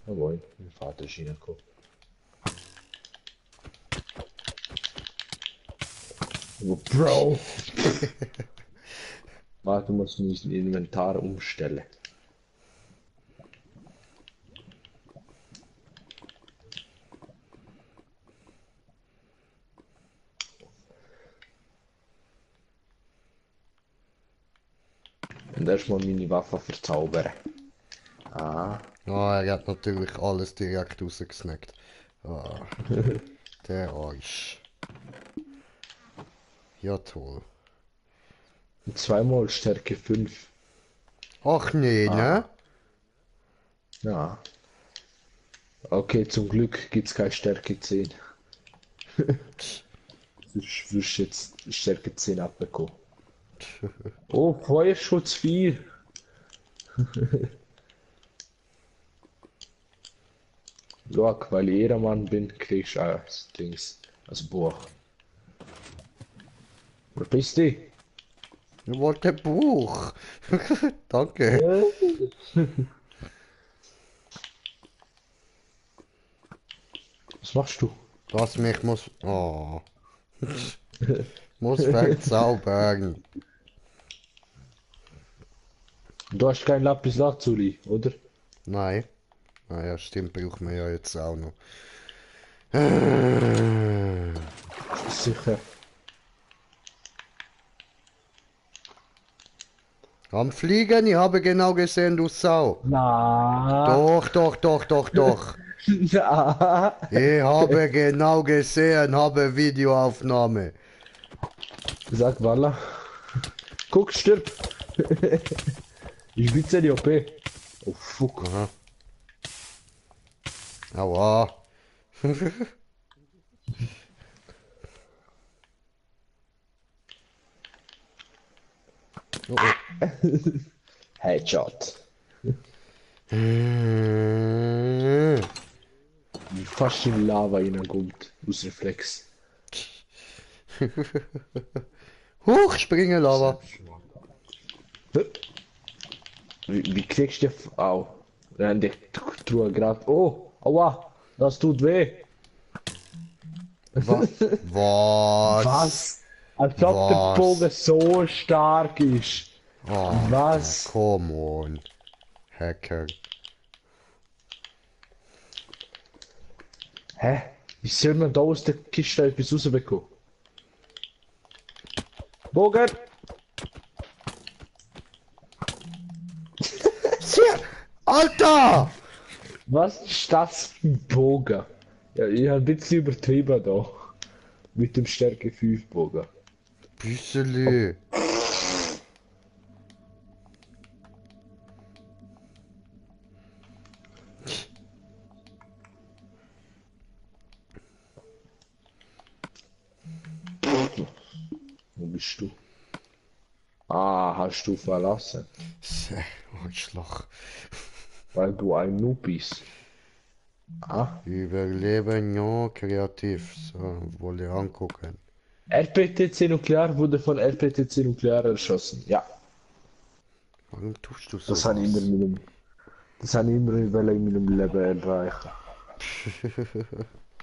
Jawohl, mein Vater ist reingekommen. Oh, Bro! Warte, muss mein Inventar umstellen. Und erstmal meine Waffe verzaubern. Ah.
Ah, er hat natürlich alles direkt rausgesnackt. Ah, der Arsch. Ja, toll.
Und zweimal Stärke 5.
Ach nee, ne?
Ja. Okay, zum Glück gibt's keine Stärke 10. Du wirst jetzt Stärke 10 abbekommen. Oh, Feuerschutz 4. Schau, weil ich Ehrenmann bin, kriegst du als Dings, als Buch. Wo bist du?
Ich wollte Buch. Danke.
Was machst du?
Was mich muss. Oh. Muss verzaubern.
Du hast kein Lapis Lazuli, oder?
Nein. Naja, stimmt, brauchen wir ja jetzt auch noch.
Sicher.
Am Fliegen, ich habe genau gesehen, du Sau.
Na.
Doch.
Ja.
Ich habe genau gesehen, habe Videoaufnahme.
Sag Walla. Guck, stirb. Ich bin die OP. Oh fuck.
Aha. Aua. Oh, oh.
Headshot. Wie fast in Lava reinkommt. Aus Reflex.
Huch, springe Lava.
Wie kriegst du die Au? Nein, die Truhe gerade. Oh, aua, das tut weh.
Was?
Was? Als ob der
Was?
Bogen so stark ist.
Oh,
Was?
come on. Hacker.
Hä? Wie soll man da aus der Kiste etwas rausbekommen? Bogen!
Alter!
Was ist das für ein Bogen? Ja, ich habe ein bisschen übertrieben da. Mit dem Stärke 5 Bogen.
Büsseli.
Wo bist du? Ah, hast du verlassen,
Arschloch.
weil du ein Noob bist. Ah,
Überleben, ja, kreativ. So, wolle angucken.
RPTC Nuklear wurde von RPTC Nuklear erschossen. Ja,
Warum tust du
das habe ich immer
sowas?
in meinem, das habe ich immer in meinem Leben erreichen.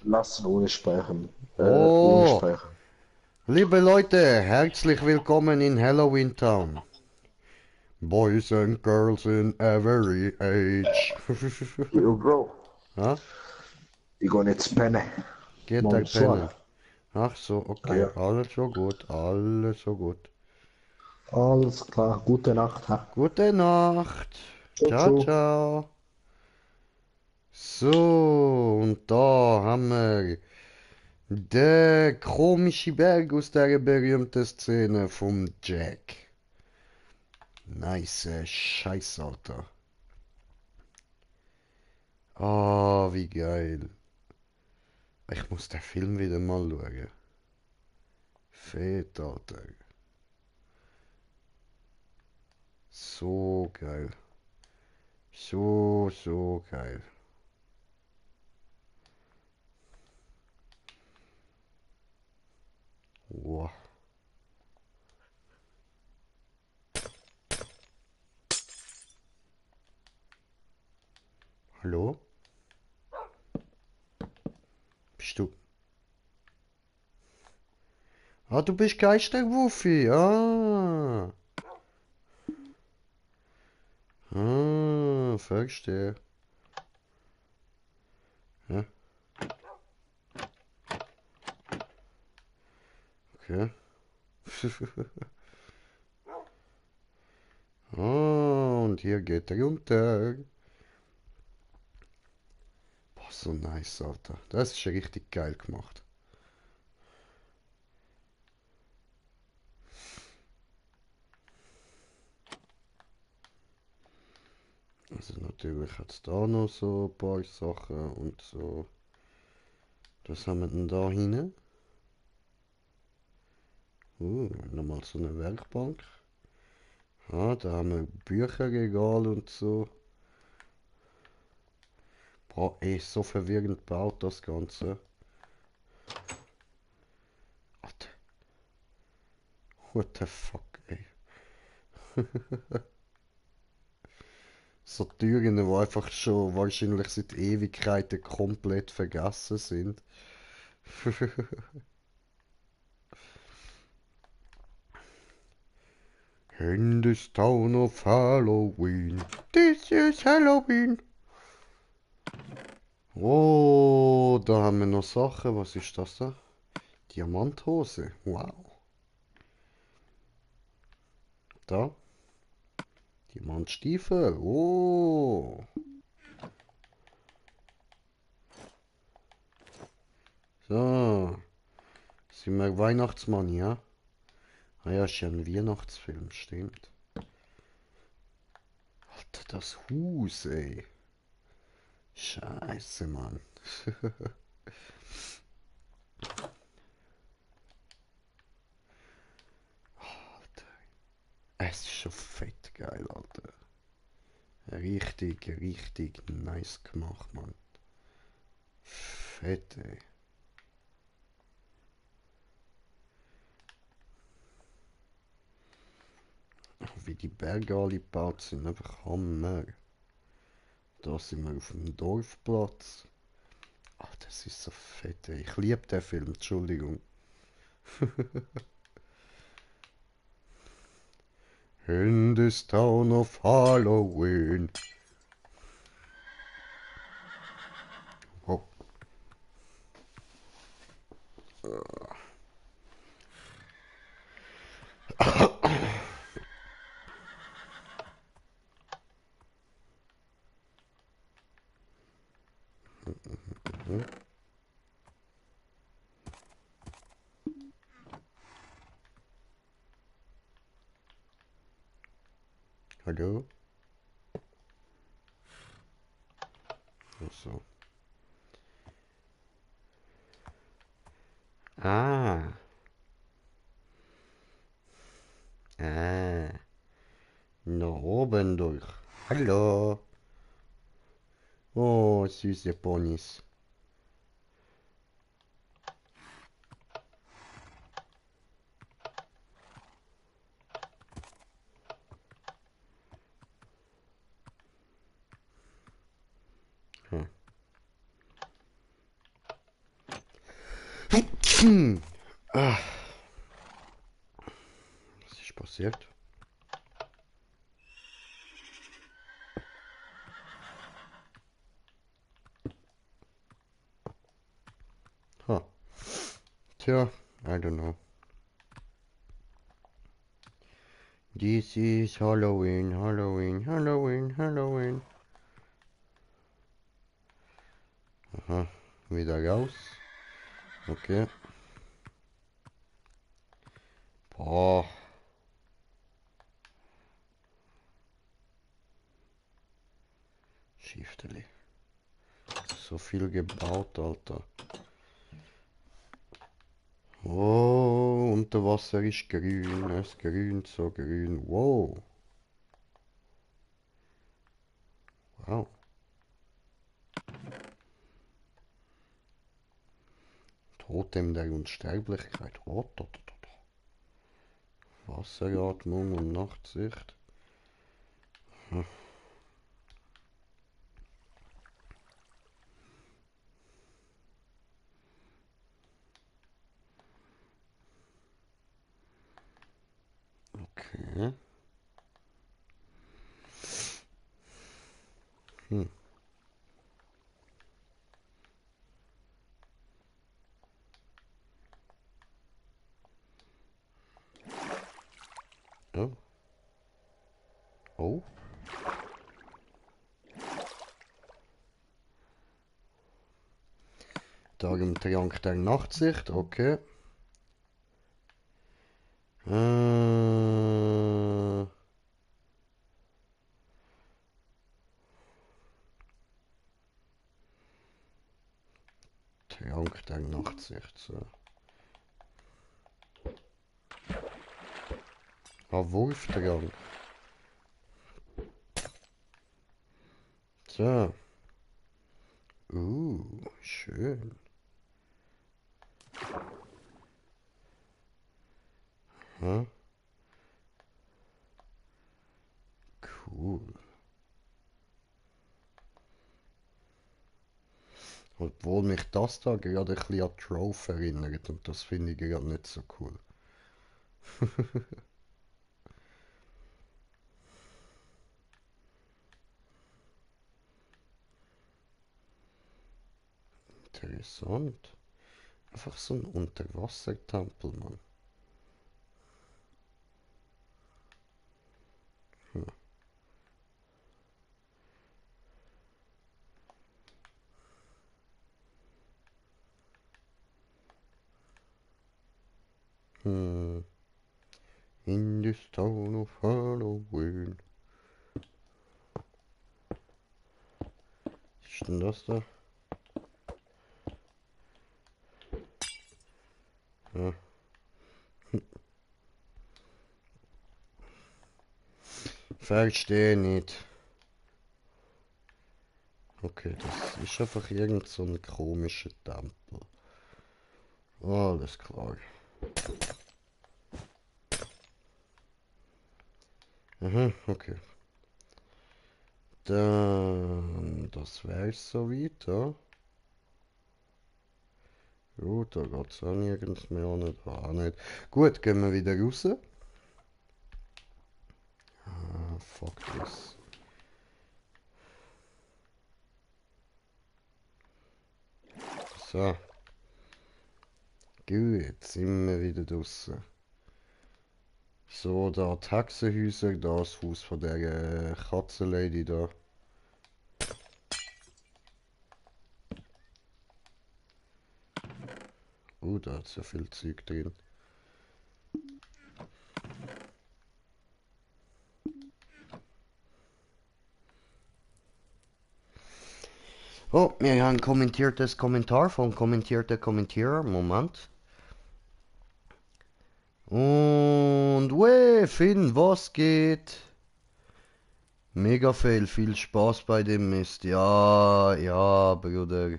Lassen ohne Speichern. Ohne
Oh,
Speichern.
liebe Leute, herzlich willkommen in Halloween Town. Boys and girls in every age.
Yo, Bro,
Ha?
ich gehe jetzt pennen.
Geht er
Morgen schlafen.
pennen? Ach so,
Ah
okay,
ja.
alles so gut, alles so gut.
Alles klar, gute Nacht. Ha?
Gute Nacht.
Ciao,
Ciao,
ciao.
ciao. So, und da haben wir der komische Berg aus der berühmten Szene vom Jack. Nice Scheiß, Alter. Ah, wie geil. Ich muss den Film wieder mal schauen. Fett, Alter. So geil. So geil. Wow. Hallo? Bist du... Ah, du bist Geisterwuffi. Ah. Ah, verstehe. Ja, okay. Ah, und hier geht er runter. Boah, so nice, Alter. Das ist richtig geil gemacht. Also natürlich hat es da noch so ein paar Sachen und so. Was haben wir denn da hinten? Nochmal so eine Werkbank. Ah, da haben wir Bücherregal und so. Boah, ey, so verwirrend baut das Ganze. Alter, what the fuck, ey. So Türen, die einfach schon wahrscheinlich seit Ewigkeiten komplett vergessen sind. In this town of Halloween. This is Halloween. Oh, da haben wir noch Sachen. Was ist das da? Diamanthose. Wow. Da. Diamantstiefel. Oh. So. Sind wir Weihnachtsmann, ja? Ah ja, ist ja ein Weihnachtsfilm, stimmt. Alter, das Haus, ey. Scheiße, Mann. Alter. Es ist schon fett geil, Alter. Richtig nice gemacht, Mann. Fett, ey. Wie die Berge alle gebaut sind, einfach Hammer. Da sind wir auf dem Dorfplatz. Ach, das ist so fett, ey. Ich liebe den Film, Entschuldigung. In this town of Halloween. Oh. Hallo? Ach so. Ah. Ah. Nach oben durch. Hallo. Oh, süße Ponys. Hm. Ah, was ist passiert? Ha. Tja, I don't know. This is Halloween, Halloween, Halloween, Halloween. Aha, wieder raus. Okay. Boah. Schifteli. So viel gebaut, Alter. Oh, unter Wasser ist grün. Es grünt so grün. Wow. Wow. Totem der Unsterblichkeit. Oh, Wasseratmung und Nachtsicht. Hm. Okay. Hm. Oh. Oh. Da im Triangle der Nachtsicht. Okay. Äh. Triangle der Nachtsicht. So. Ah, Wurftriangle. So. Schön. Hm? Cool. Obwohl mich das da gerade ein bisschen an Trove erinnert und das finde ich gerade nicht so cool. Interessant. Einfach so ein Unterwassertempel, Mann. Hm. Hm. In this town of Halloween. Was ist denn das da? Ja. Verstehe nicht. Okay, das ist einfach irgend so ein komischer Tempel. Alles klar. Aha, okay. Dann, das wär's soweit, ja. Gut, da geht's auch nirgends mehr an, da auch nicht. Gut, gehen wir wieder raus. Ah, fuck this. So. Gut, sind wir wieder draußen. So, da die Hexenhäuser, da das Haus von der Katzenlady da. Da hat's ja viel Zeug drin. Oh, wir haben ein kommentiertes Kommentar vom kommentierten Kommentierer. Moment. Und, wey, Finn, was geht? Mega viel Spaß bei dem Mist. Ja, ja, Bruder.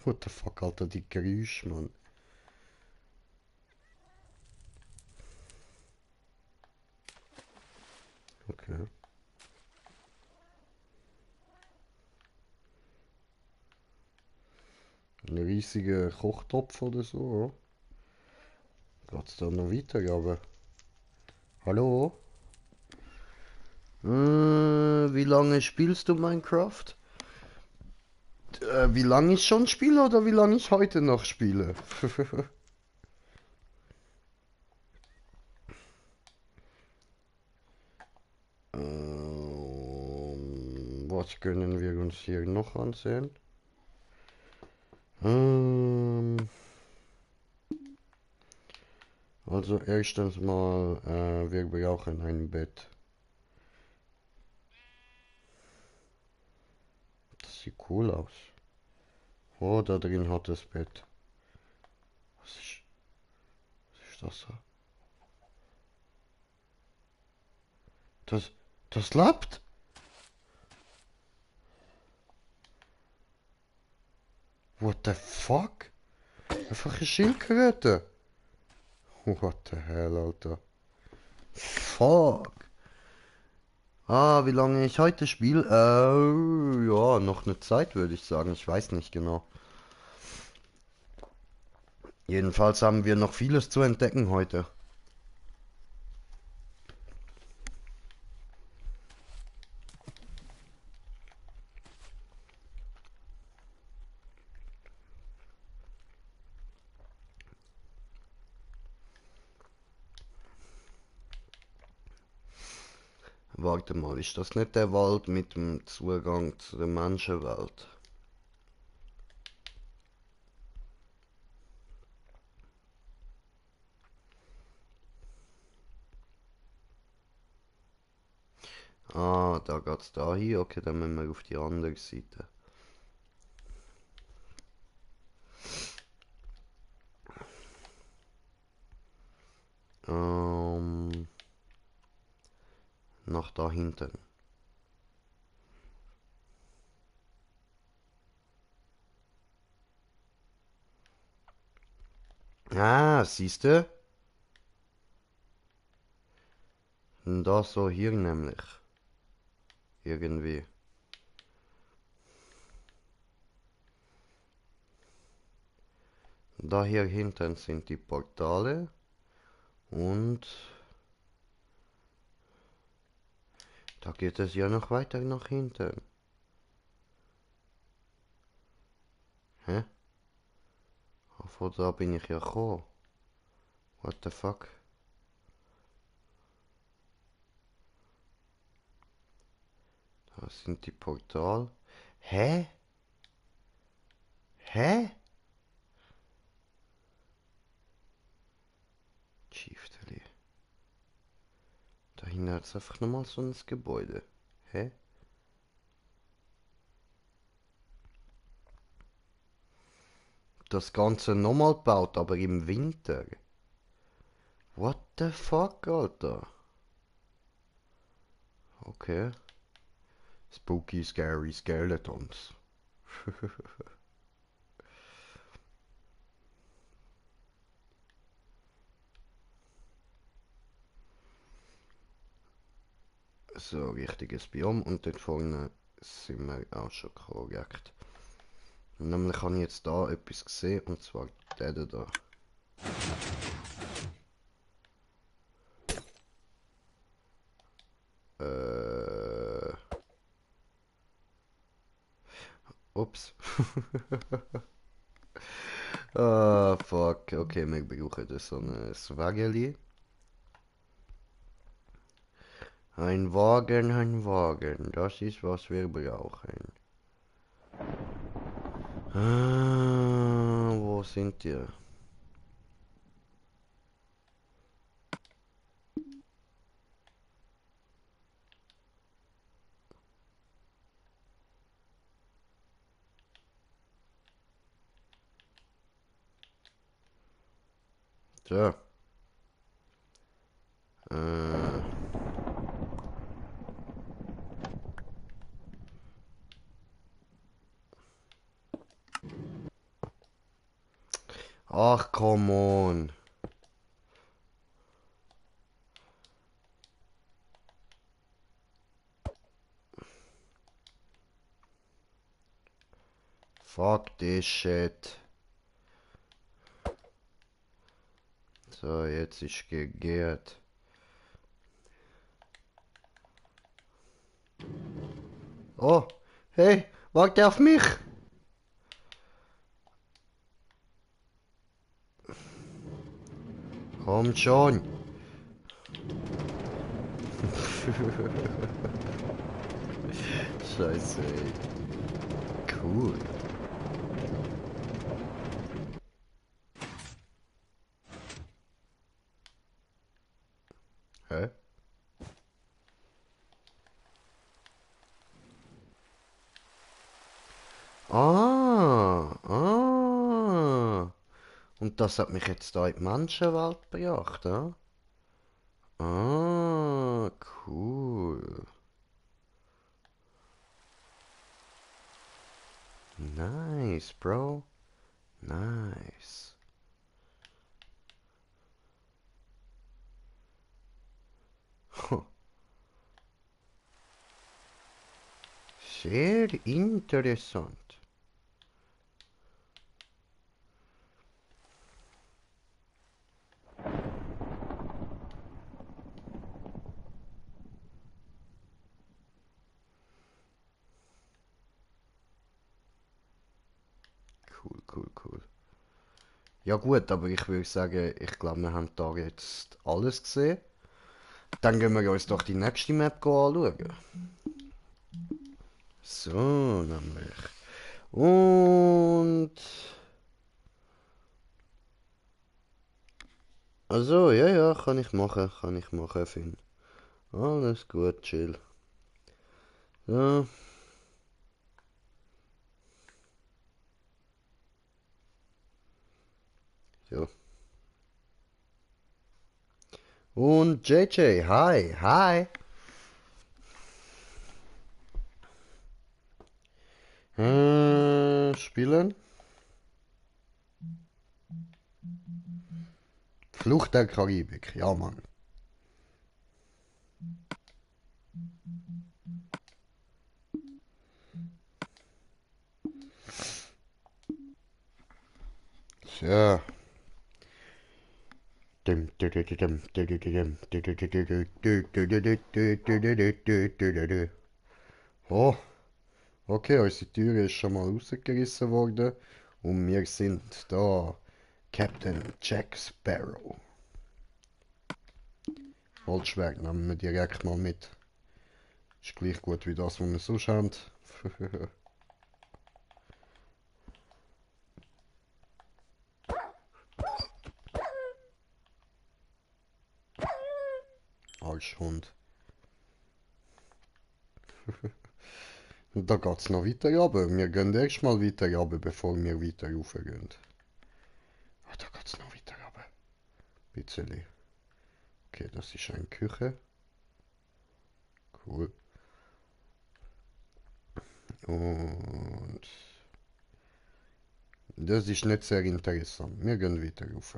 What the fuck, Alter, die Geräusche, Mann. Okay. Ein riesiger Kochtopf oder so, ja? Geht's da noch weiter, aber... Hallo? Wie lange spielst du Minecraft? Wie lange ich schon spiele oder wie lange ich heute noch spiele? Was können wir uns hier noch ansehen? Ähm, also erstens mal, wir brauchen ein Bett. Das sieht cool aus. Oh, da drin hat das Bett. Was ist das da? Das, das lappt? What the fuck? Einfach eine Schildkröte. What the hell, Alter? Fuck. Ah, wie lange ich heute spiele? Ja, noch eine Zeit würde ich sagen. Ich weiß nicht genau. Jedenfalls haben wir noch vieles zu entdecken heute. Warte mal, ist das nicht der Wald mit dem Zugang zu der Menschenwelt? Ah, da geht's da hin. Okay, dann müssen wir auf die andere Seite. Nach da hinten. Ah, siehste? Da so hier nämlich. Irgendwie. Da hier hinten sind die Portale. Und da geht es ja noch weiter nach hinten. Hä? Von da bin ich ja gekommen. What the fuck? Da sind die Portale. Hä? Hä? Schiefteli. Da hinten hat es einfach nochmal so ein Gebäude. Hä? Das Ganze nochmal gebaut, aber im Winter. What the fuck, Alter? Okay. Spooky, scary skeletons. So, richtiges Biom und dort vorne sind wir auch schon korrekt. Nämlich habe ich jetzt da etwas gesehen und zwar der da. Ups. Ah, fuck. Okay, wir brauchen das so ein Wägeli. Ein Wagen. Das ist, was wir brauchen. Ah, wo sind die? So. Äh. Ach, come on. Fuck this shit. So, jetzt ist gegärt. Oh, hey, warte auf mich! Komm schon! Scheiße, ey. Cool. Hä? Ah. Und das hat mich jetzt da in die Menschenwelt gebracht, ja? Ah, cool. Nice, bro. Nice. Sehr interessant. Cool, cool, cool. Ja gut, aber ich würde sagen, ich glaube, wir haben da jetzt alles gesehen. Dann gehen wir uns doch die nächste Map anschauen. So, nämlich. Und... Also, ja, ja, kann ich machen, Finn. Alles gut, chill. So, so. Und JJ, hi, hi. Spielen. Flucht der Karibik, ja Mann. So. Oh, okay, unsere Tür ist schon mal rausgerissen worden. Und wir sind da. Captain Jack Sparrow. Holzschwert nehmen wir direkt mal mit. Ist gleich gut wie das, was wir sonst haben. Arschhund. Und da geht's noch weiter runter. Wir gehen erst mal weiter runter, bevor wir weiter raufgehen. Ah, da geht's noch weiter runter. Bisschen. Okay, das ist eine Küche. Cool. Und das ist nicht sehr interessant. Wir gehen weiter rauf.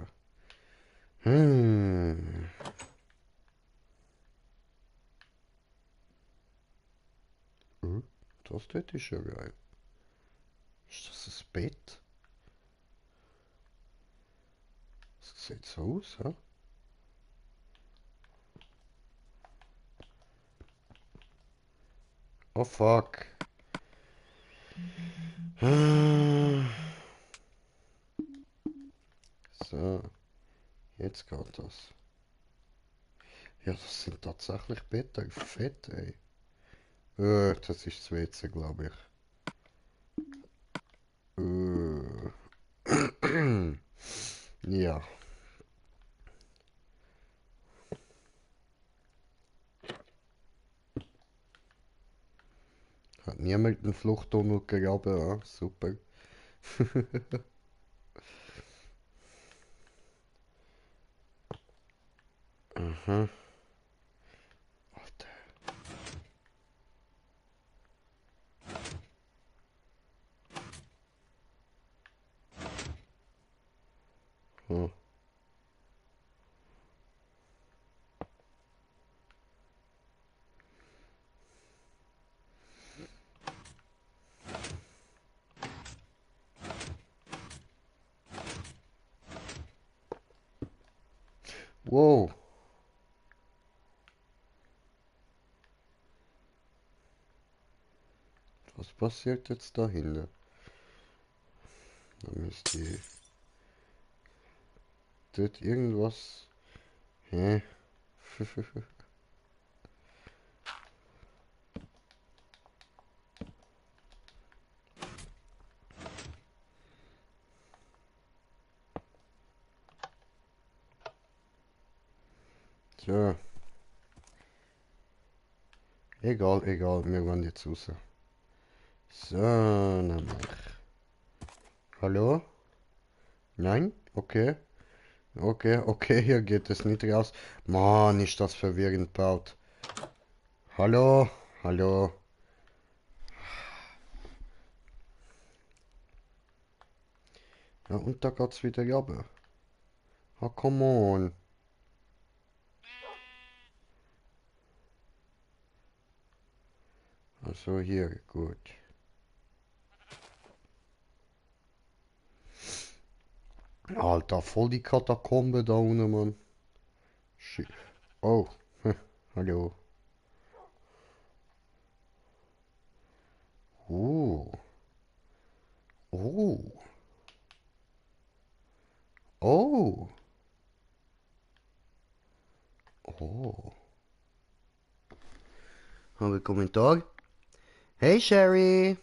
Hm. Oh, das dort ist ja geil. Ist das ein Bett? Das sieht so aus, hä? Oh fuck. So, jetzt geht das. Ja, das sind tatsächlich Betten. Fett, ey. Das ist das WC, glaube ich. Ja. Hat niemand einen Fluchttunnel gegraben, ja? Super. Mhm. Warte. Hm. Wow. Was passiert jetzt dahinter? Da müsste dort irgendwas. Hä? Tja. Egal, egal, wir gehen jetzt raus. So, dann mach. Hallo? Nein? Okay. Okay, okay, hier geht es nicht raus. Mann, ist das verwirrend baut. Hallo? Hallo? Ja, und da geht's wieder runter. Ah, come on. Also hier, gut. Alter, voll die Katakombe da unten, Mann. Shit. Oh, hallo. Oh, oh, oh, oh. Habe Kommentar? Hey Sherry,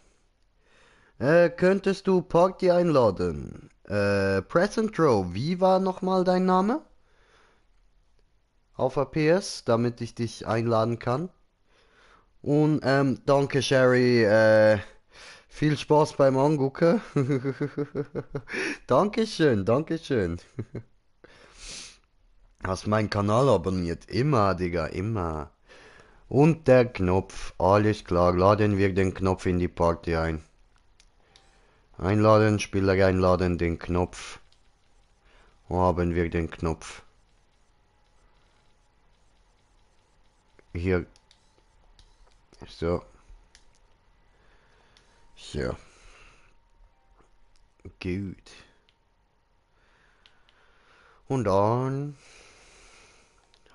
könntest du Party einladen? Present Row, wie war nochmal dein Name? Auf APS, damit ich dich einladen kann. Und danke Sherry, viel Spaß beim Angucken. Dankeschön, Dankeschön. Hast meinen Kanal abonniert? Immer, Digga, immer. Und der Knopf, alles klar, laden wir den Knopf in die Party ein. Einladen, Spieler einladen, den Knopf. Wo haben wir den Knopf? Hier. So. So. Gut. Und dann.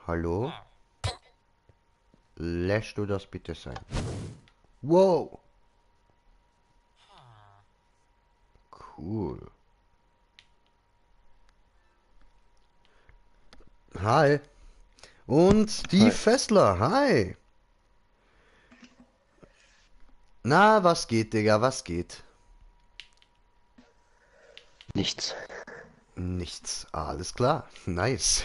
Hallo? Lässt du das bitte sein? Wow. Cool. Hi. Und Steve
Hi.
Fessler. Hi. Na, was geht, Digga? Was geht?
Nichts.
Nichts. Alles klar. Nice.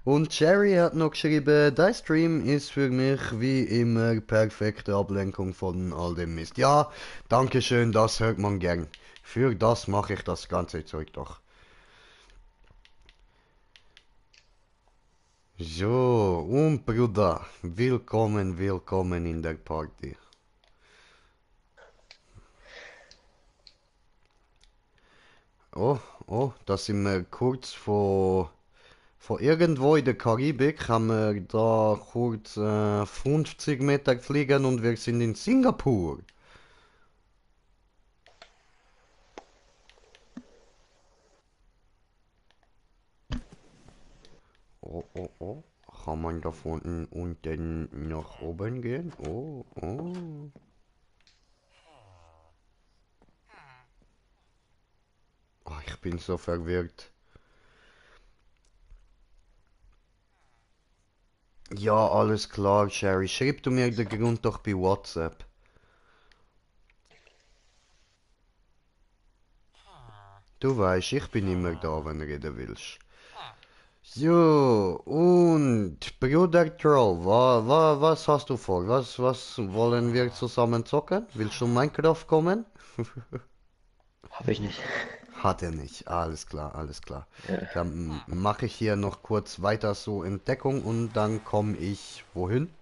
Und Jerry hat noch geschrieben, dein Stream ist für mich wie immer perfekte Ablenkung von all dem Mist. Ja, danke schön, das hört man gern. Für das mache ich das ganze Zeug doch. So, und Bruder, willkommen, willkommen in der Party. Oh, oh, da sind wir kurz vor irgendwo in der Karibik, haben wir da kurz 50 Meter geflogen und wir sind in Singapur. Oh, oh, oh. Kann man da von unten nach oben gehen? Oh, oh. Ah, ich bin so verwirrt. Ja, alles klar, Sherry. Schreib du mir den Grund doch bei WhatsApp. Du weißt, ich bin immer da, wenn du reden willst. So, und Bruder Troll, was hast du vor? Was wollen wir zusammen zocken? Willst du Minecraft kommen?
Habe ich nicht.
Hat er nicht. Alles klar, alles klar.
Ja.
Dann mache ich hier noch kurz weiter so in Deckung und dann komme ich wohin?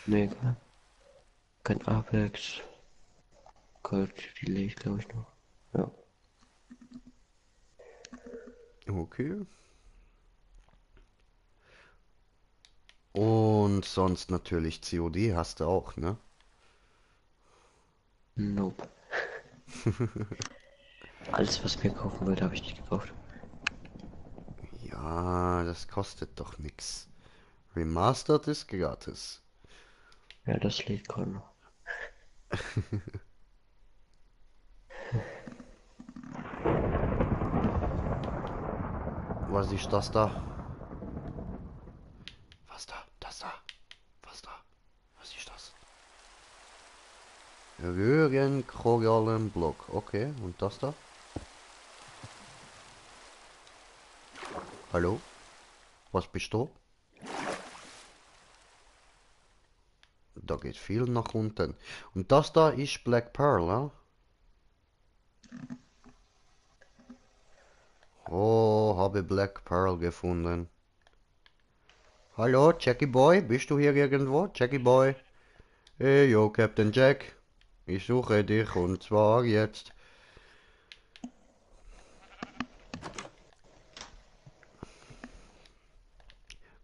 Mega. Kein Apex. Gold, die lege ich glaube ich noch. Ja.
Okay. Und sonst natürlich COD hast du auch, ne?
Nope. Alles, was mir kaufen wollte, habe ich nicht gekauft.
Ja, das kostet doch nix. Remastered ist gratis.
Ja, das lädt gerade noch.
Was ist das da? Was da? Das da? Was da? Was ist das? Röhrenkorallenblock. Okay, und das da? Hallo? Was bist du? Da geht viel nach unten. Und das da ist Black Pearl, ja? Oh, habe Black Pearl gefunden. Hallo, Jackie Boy, bist du hier irgendwo? Jackie Boy? Hey, yo, Captain Jack. Ich suche dich und zwar jetzt.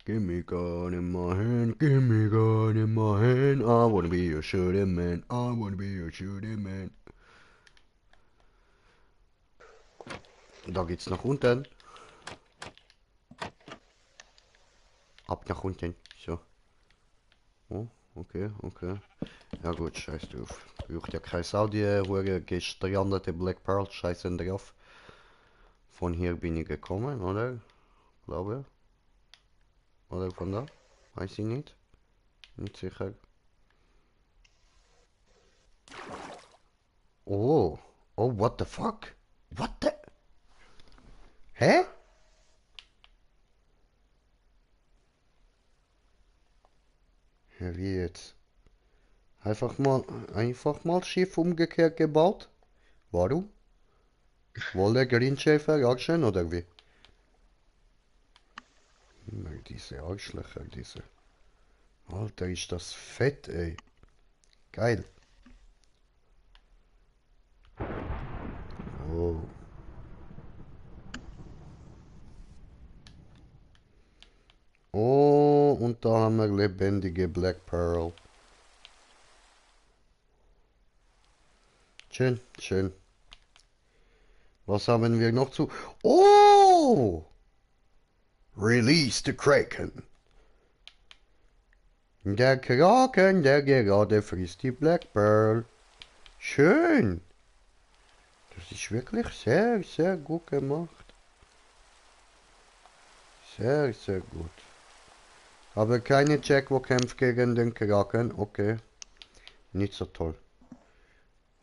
Give me gun in my hand, give me gun in my hand. I wanna be a shooting man, I wanna be a shooting man. Da geht's nach unten. Ab nach unten. So. Oh, okay, okay. Ja gut, scheiß drauf. Braucht ja kein Sau, die hure gestrandete Black Pearl, scheißen drauf. Von hier bin ich gekommen, oder? Glaube. Oder von da? Weiß ich nicht. Nicht sicher. Oh. Oh, what the fuck? What the? Hä? Ja, wie jetzt? Einfach mal schief umgekehrt gebaut? Warum? Wollte der Greenjay verarschen oder wie? Diese Arschlöcher, diese. Alter, ist das fett, ey. Geil. Oh. Oh, und da haben wir lebendige Black Pearl. Schön, schön. Was haben wir noch zu... Oh! Release the Kraken. Der Kraken, der gerade frisst die Black Pearl. Schön. Das ist wirklich sehr, sehr gut gemacht. Sehr, sehr gut. Aber keine Jack, wo kämpft gegen den Kraken. Okay. Nicht so toll.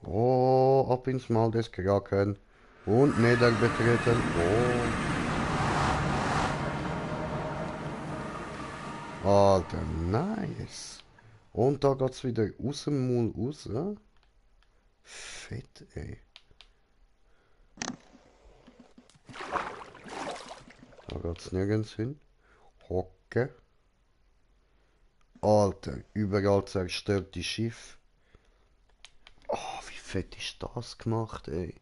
Oh, ab ins Maul des Kraken. Und Nether betreten. Oh. Alter, nice. Und da geht's wieder aus dem Maul raus. Ja? Fett, ey. Da geht's nirgends hin. Hocke. Alter, überall zerstört die Schiff. Oh, wie fett ist das gemacht, ey.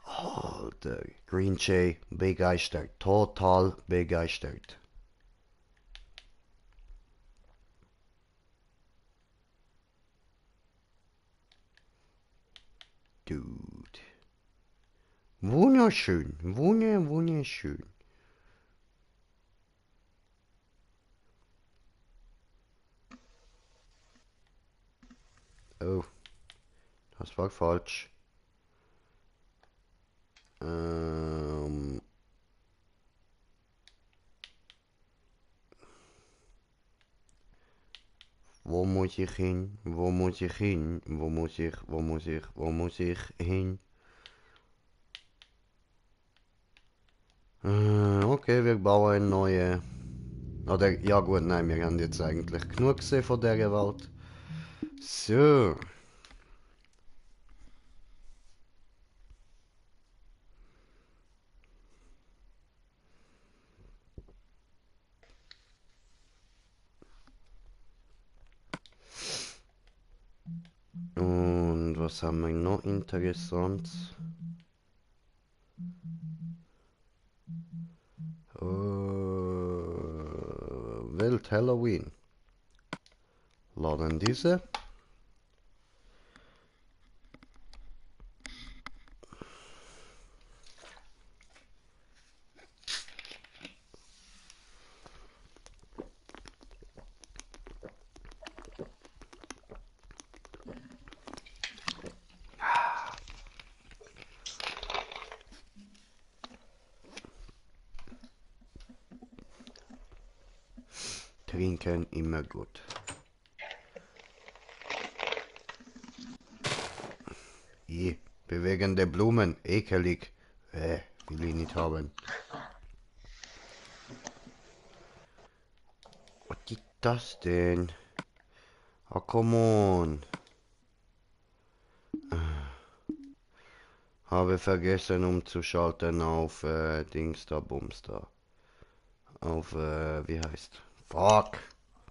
Alter, Green Jay, begeistert. Total begeistert. Dude. Wunderschön, wunderschön. Oh, das war falsch. Wo muss ich hin? Wo muss ich hin? Wo muss ich hin? Okay, wir bauen eine neue. Oder, ja gut, nein, wir haben jetzt eigentlich genug gesehen von dieser Welt. So. was haben wir noch interessant? Welt Halloween. Laden diese. Trinken immer gut. Bewegende Blumen, ekelig. Will ich nicht haben. Was ist das denn? Oh, come on. Habe vergessen umzuschalten auf Dings da, Bums da. Auf, wie heißt? Fuck.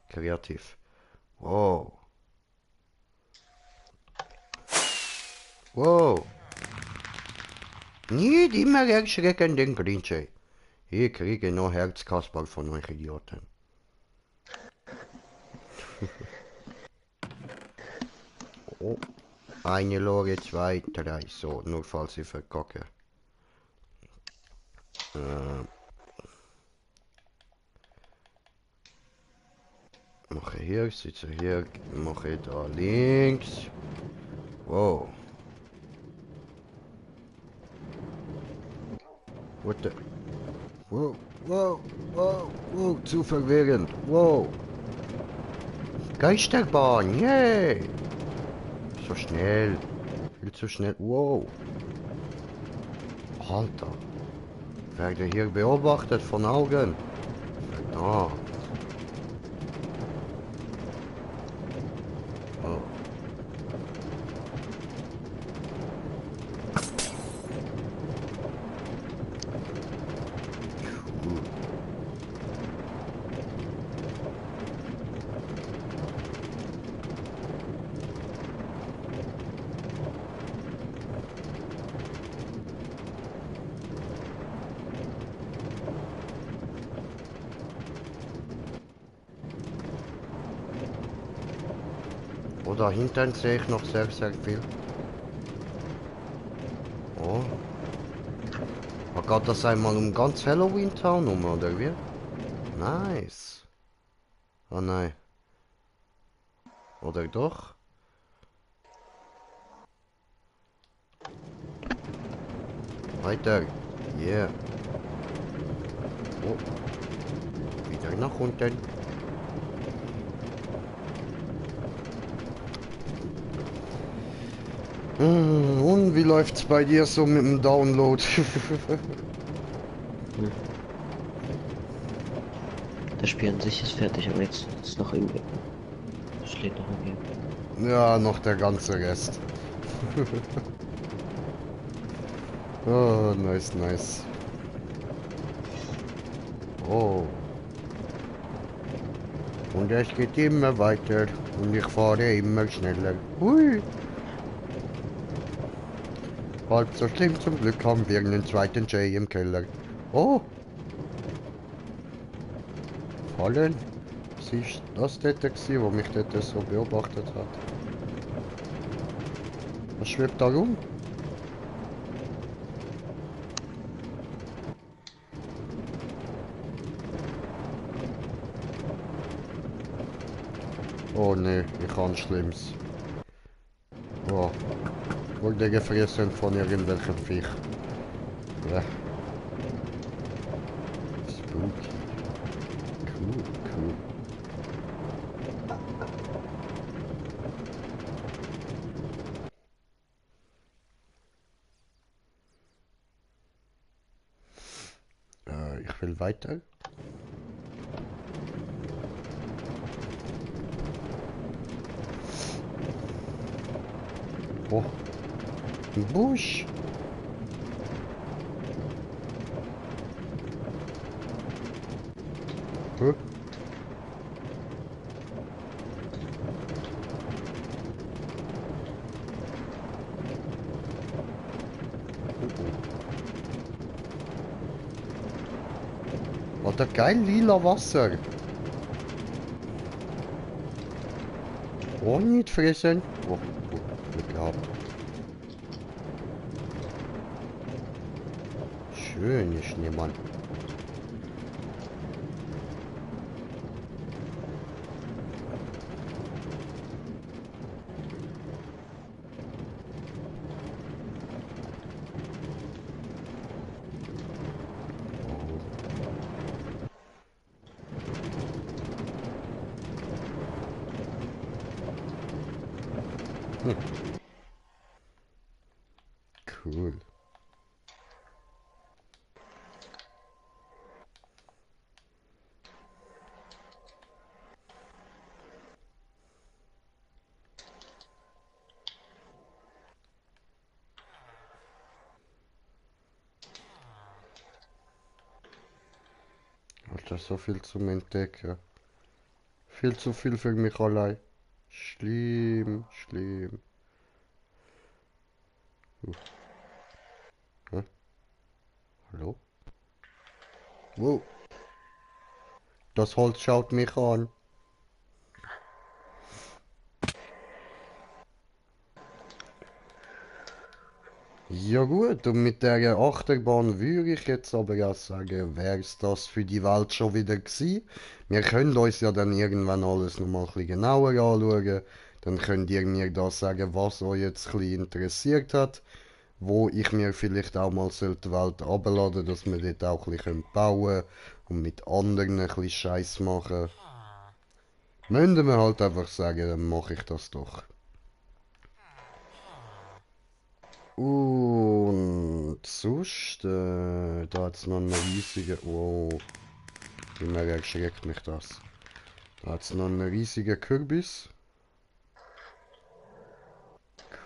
Kreativ. Wow. Wow. Nicht immer erschrecken den Grinch. Ich kriege noch Herzkasperl von euch Idioten. Oh. Eine Lore, 2, 3. So, nur falls ich verkacke. Mache hier, sitze hier, mache da links. Wow. What the? Wow, wow, wow, wow, zu verwirrend. Wow. Geisterbahn, yay. So schnell. Viel zu schnell. Wow. Alter. Werde hier beobachtet von Augen. Verdammt. Oh. Da hinten sehe ich noch sehr, sehr viel. Oh. Geht das einmal um ganz Halloween Town um, oder wie? Nice. Oh nein. Oder doch? Weiter. Yeah. Oh. Wieder nach unten. Und wie läuft's bei dir so mit dem Download?
Das Spiel an sich ist fertig, aber jetzt ist noch irgendwie. Steht noch irgendwie.
Ja, noch der ganze Rest. Oh, nice, nice. Oh. Und es geht immer weiter. Und ich fahre immer schneller. Hui. Halb so schlimm, zum Glück haben wir einen zweiten Jay im Keller. Oh! Fallen? Siehst du das dort gewesen, wo mich dort so beobachtet hat? Was schwebt da rum? Oh ne, ich kann Schlimmes. Oh. Wurde gefressen von irgendwelchen Viech. Ja. Spooky. Cool, cool. Ich will weiter. Oh. Ein Busch. Huh? Alter, geil lila Wasser. Oh, nicht fressen. Oh, Glück gehabt. Schön, Schneemann. Cool. Alter, so viel zum Entdecken. Viel zu viel für mich allein. Schlimm, schlimm. Hä? Hallo? Wow. Das Holz schaut mich an. Ja gut, und mit der Achterbahn würde ich jetzt aber ja sagen, wäre es das für die Welt schon wieder gewesen. Wir können uns ja dann irgendwann alles nochmal ein bisschen genauer anschauen. Dann könnt ihr mir da sagen, was euch jetzt ein bisschen interessiert hat, wo ich mir vielleicht auch mal die Welt abladen, dass wir dort auch ein bisschen bauen und mit anderen ein bisschen Scheiß machen. Müssen wir halt einfach sagen, dann mache ich das doch. Und sonst, da hat's noch einen riesigen, wow, immer erschreckt mich das. Da hat's noch einen riesigen Kürbis.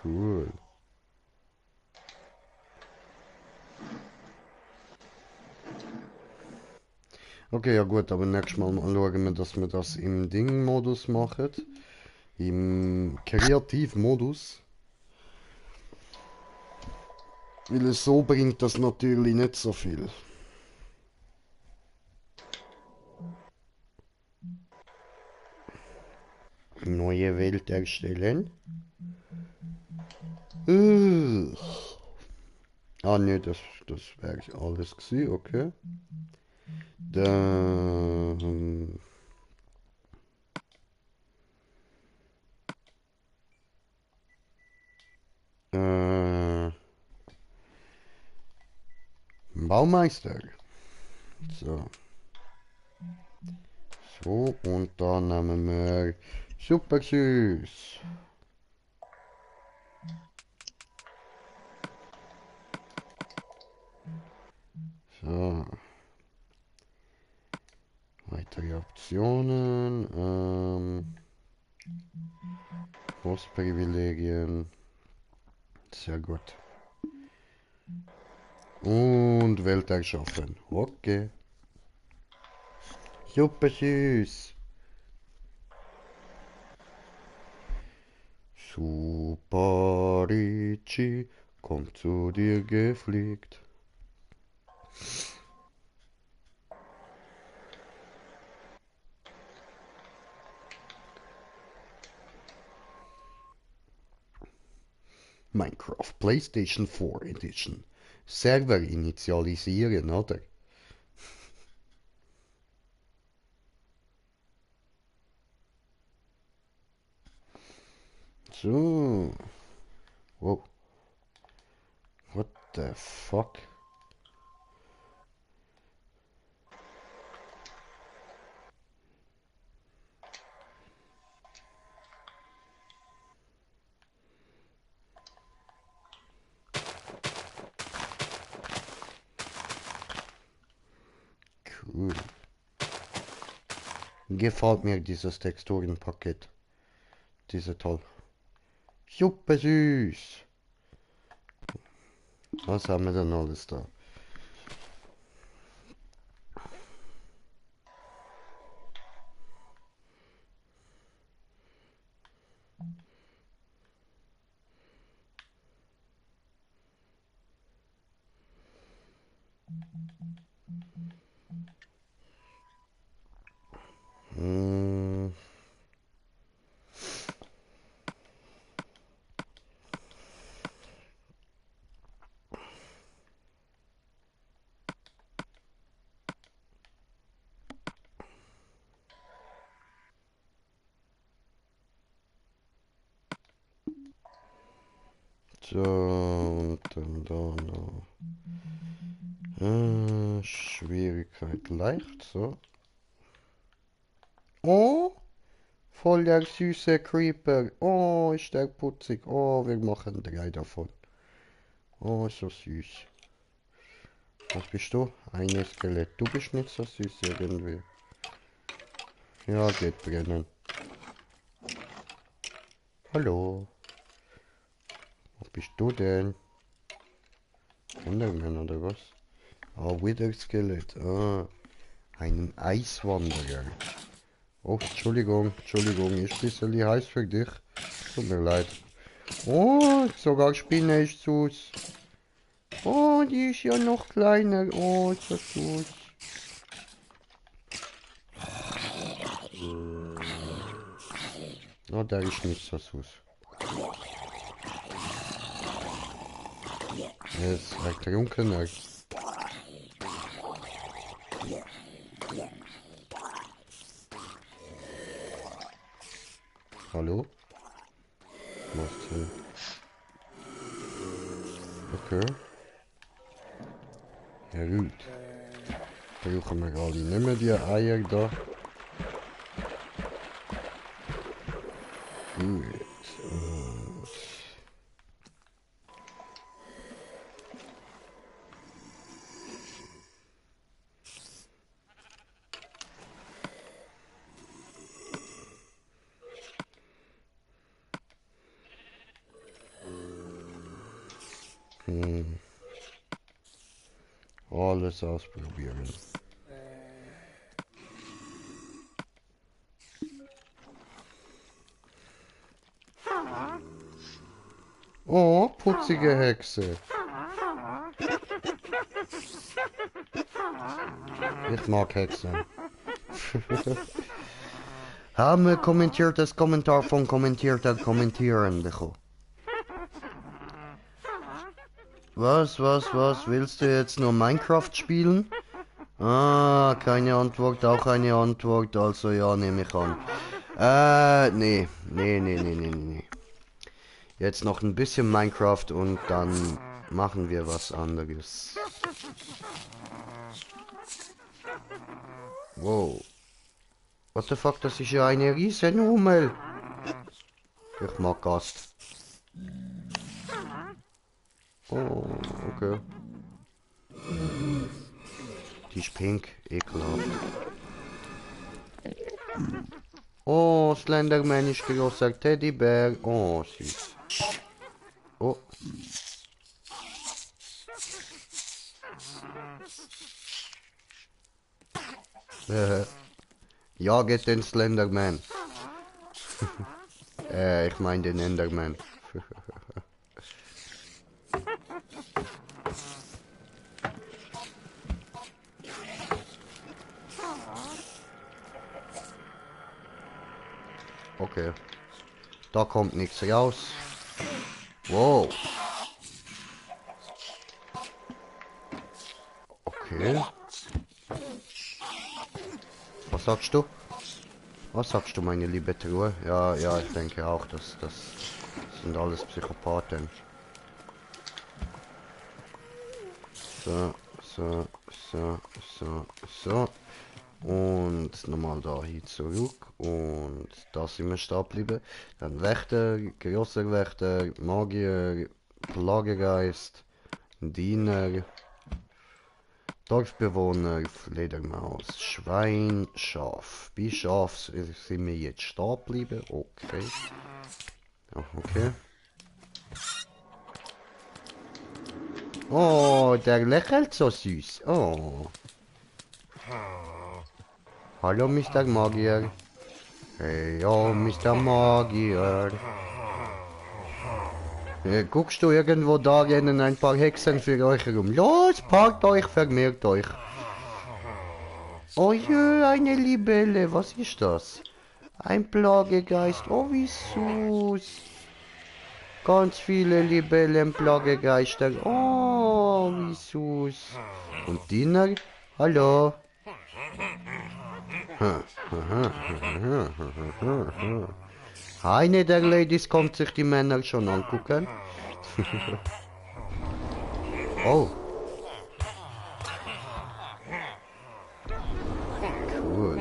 Cool. Okay, ja gut, aber nächstes Mal schauen wir, dass wir das im Ding-Modus machen. Im Kreativ-Modus. Weil es so bringt das natürlich nicht so viel. Neue Welt erstellen. Ugh. Ah ne, das wäre alles gewesen, okay. Dann... Baumeister. So. So, und dann nehmen wir super süß. So. Weitere Optionen. Postprivilegien. Sehr gut. Und Welt erschaffen. Okay. Super süß. Super Ricci kommt zu dir gefliegt. Minecraft PlayStation 4 Edition. Server initialisieren, oder? So. Whoa. What the fuck? Cool. Gefällt mir dieses Texturenpaket. Diese toll. Super süß. Was haben wir denn alles da? So, und dann da noch. Schwierigkeit leicht, so. Oh, voll der süße Creeper. Oh, ist der putzig. Oh, wir machen 3 davon. Oh, so süß. Was bist du? Ein Skelett. Du bist nicht so süß irgendwie. Ja, geht brennen. Hallo. Was bist du denn? Enderman oder was? Ah, Wither Skelett. Ah, ein Eiswanderer. Oh, Entschuldigung, Entschuldigung, ist ein bisschen heiß für dich. Tut mir leid. Oh, sogar Spinne ist süß. Oh, die ist ja noch kleiner. Oh, ist das süß. Oh, der ist nicht so süß. Er ist ertrunkener. Hallo? Was denn? Okay. Ja gut. Brauchen wir alle nicht mehr die Eier da. Gut. Und alles ausprobieren. Oh, putzige Hexe. Ich mag Hexen. Haben wir kommentiertes Kommentar von kommentierter Kommentieren bekommen. Was? Willst du jetzt nur Minecraft spielen? Ah, keine Antwort, auch eine Antwort, also ja, nehme ich an. Nee. Jetzt noch ein bisschen Minecraft und dann machen wir was anderes. Wow. What the fuck, das ist ja eine Riesenhummel. Ich mag Gast. Oh, okay. Die ist pink, ekelhaft. Oh, Slenderman ist grosser Teddybär. Oh, süß. Oh. Jaget den Slenderman. Ich meine den Enderman. Okay. Da kommt nichts raus. Wow. Okay. Was sagst du? Was sagst du, meine liebe Truhe? Ja, ich denke auch, das sind alles Psychopathen. So. Und nochmal da hier zurück. Und da sind wir stehen geblieben. Dann Wächter, grosser Wächter, Magier, Plagegeist, Diener, Dorfbewohner, Fledermaus, Schwein, Schaf. Bei Schaf sind wir jetzt stehen geblieben. Okay. Ja, okay. Oh, der lächelt so süß. Oh. Hallo, Mr. Magier. Hey, oh, Mr. Magier. Guckst du irgendwo da rennen ein paar Hexen für euch herum? Los, parkt euch, vermehrt euch. Oh je, eine Libelle, was ist das? Ein Plagegeist, oh wie süß. Ganz viele Libellen, Plagegeister, oh wie süß. Und Diener, hallo. Eine der Ladies kommt sich die Männer schon angucken. Oh. Cool.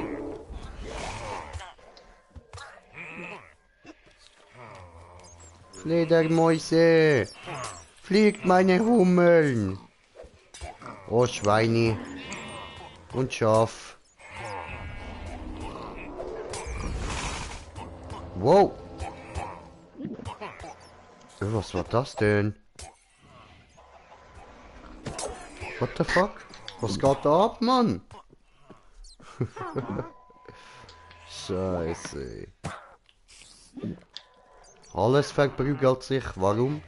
Fledermäuse. Fliegt meine Hummeln. Oh, Schweini. Und Schaf. Wow. Was war das denn? What the fuck? Was geht da ab, Mann? Scheiße. Alles verprügelt sich. Warum?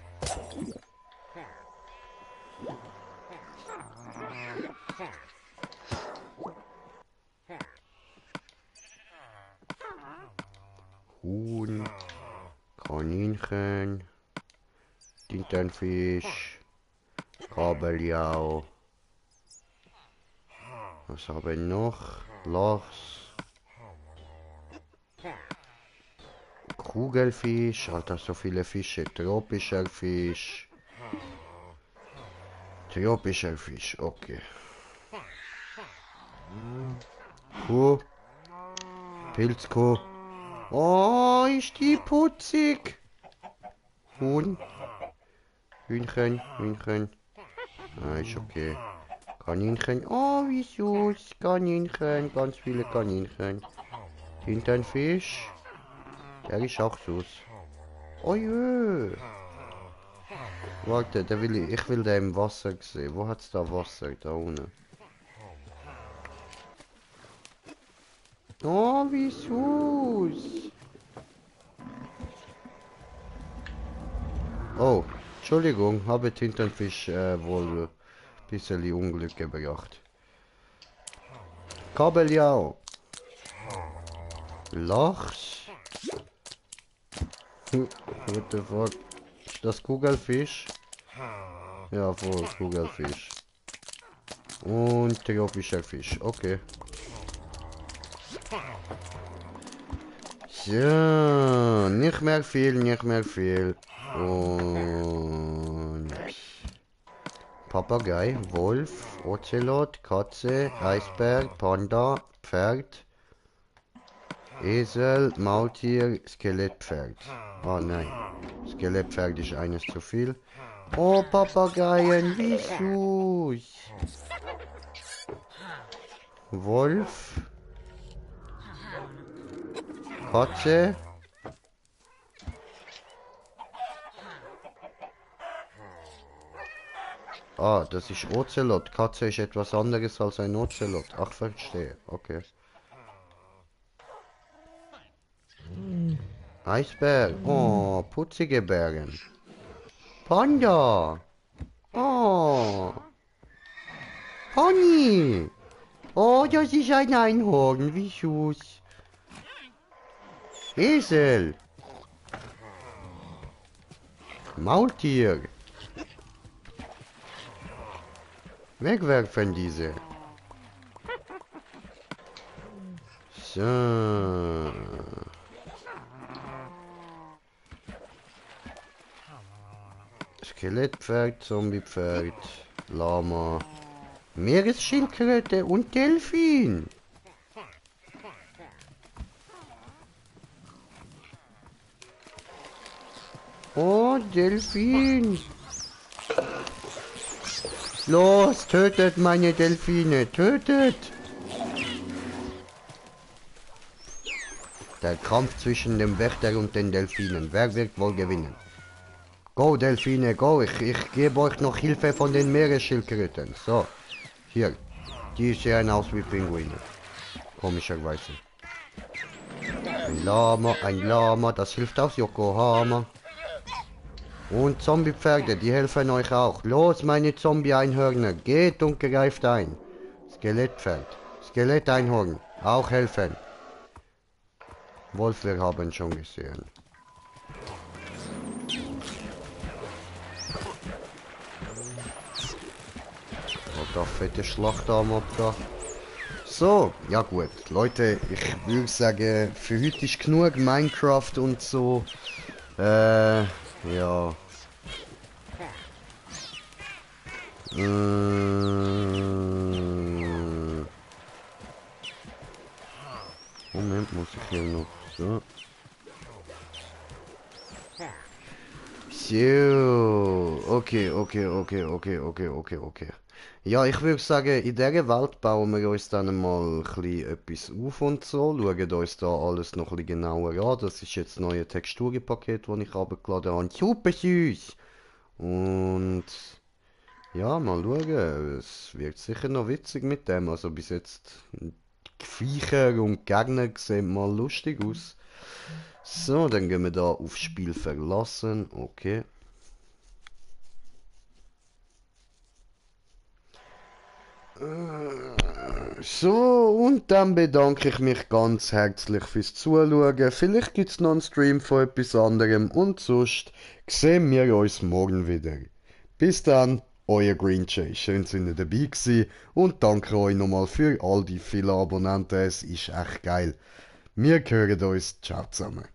Huhn, Kaninchen, Tintenfisch, Kabeljau. Was haben wir noch? Lachs. Kugelfisch, Alter, so viele Fische. Tropischer Fisch. Tropischer Fisch, okay. Kuh. Pilzkuh. Oh, ist die putzig. Huhn. Hühnchen, Hühnchen. Ah, ist okay. Kaninchen. Oh, wie süß. Kaninchen, ganz viele Kaninchen. Tintenfisch. Der ist auch süß. Oh jö. Warte, ich will den im Wasser sehen. Wo hat's da Wasser? Da unten. Oh, wie süß. Oh, Entschuldigung, habe Tintenfisch wohl ein bisschen Unglück gebracht. Kabeljau. Lachs. What the fuck? Ist das Kugelfisch? Ja, voll Kugelfisch. Und tropischer Fisch, okay. So, nicht mehr viel, nicht mehr viel. Und Papagei, Wolf, Ozelot, Katze, Eisberg, Panda, Pferd, Esel, Maultier, Skelettpferd. Oh nein, Skelettpferd ist eines zu viel. Oh, Papageien, wie süß. Wolf. Katze. Ah, das ist Ozelot. Katze ist etwas anderes als ein Ozelot. Ach, verstehe. Okay. Eisbär. Oh, putzige Bären. Panda. Oh. Pony. Oh, das ist ein Einhorn. Wie süß. Esel. Maultier. Wegwerfen diese. So. Skelettpferd, Zombiepferd, Lama, Meeresschildkröte und Delfin. Oh, Delfin. Los, tötet meine Delfine, tötet. Der Kampf zwischen dem Wächter und den Delfinen. Wer wird wohl gewinnen? Go, Delfine, go. Ich gebe euch noch Hilfe von den Meeresschildkröten. So, hier. Die sehen aus wie Pinguine. Komischerweise. Ein Lama, das hilft aus Yokohama. Und Zombiepferde, die helfen euch auch. Los, meine Zombie-Einhörner, geht und greift ein. Skelettpferd, Skeletteinhorn, auch helfen. Wolf, wir haben schon gesehen. Da fette Schlacht am da. So, ja gut, Leute, ich würde sagen, für heute ist genug Minecraft und so. Ja. Moment, muss ich hier noch so. So, okay. Ja, ich würde sagen, in dieser Welt bauen wir uns dann mal ein bisschen etwas auf und so. Schauen uns da alles noch ein bisschen genauer an. Das ist jetzt das neue Texturpaket, das ich runtergeladen habe. Super süß! Und ja, mal schauen. Es wird sicher noch witzig mit dem. Also bis jetzt, die Viecher und Gegner sehen mal lustig aus. So, dann gehen wir da auf Spiel verlassen. Okay. So, und dann bedanke ich mich ganz herzlich fürs Zuschauen. Vielleicht gibt es noch einen Stream von etwas anderem und sonst sehen wir uns morgen wieder. Bis dann, euer Green Jay. Schön, dass ihr dabei gewesen und danke euch nochmal für all die vielen Abonnenten. Es ist echt geil. Wir hören uns. Ciao zusammen.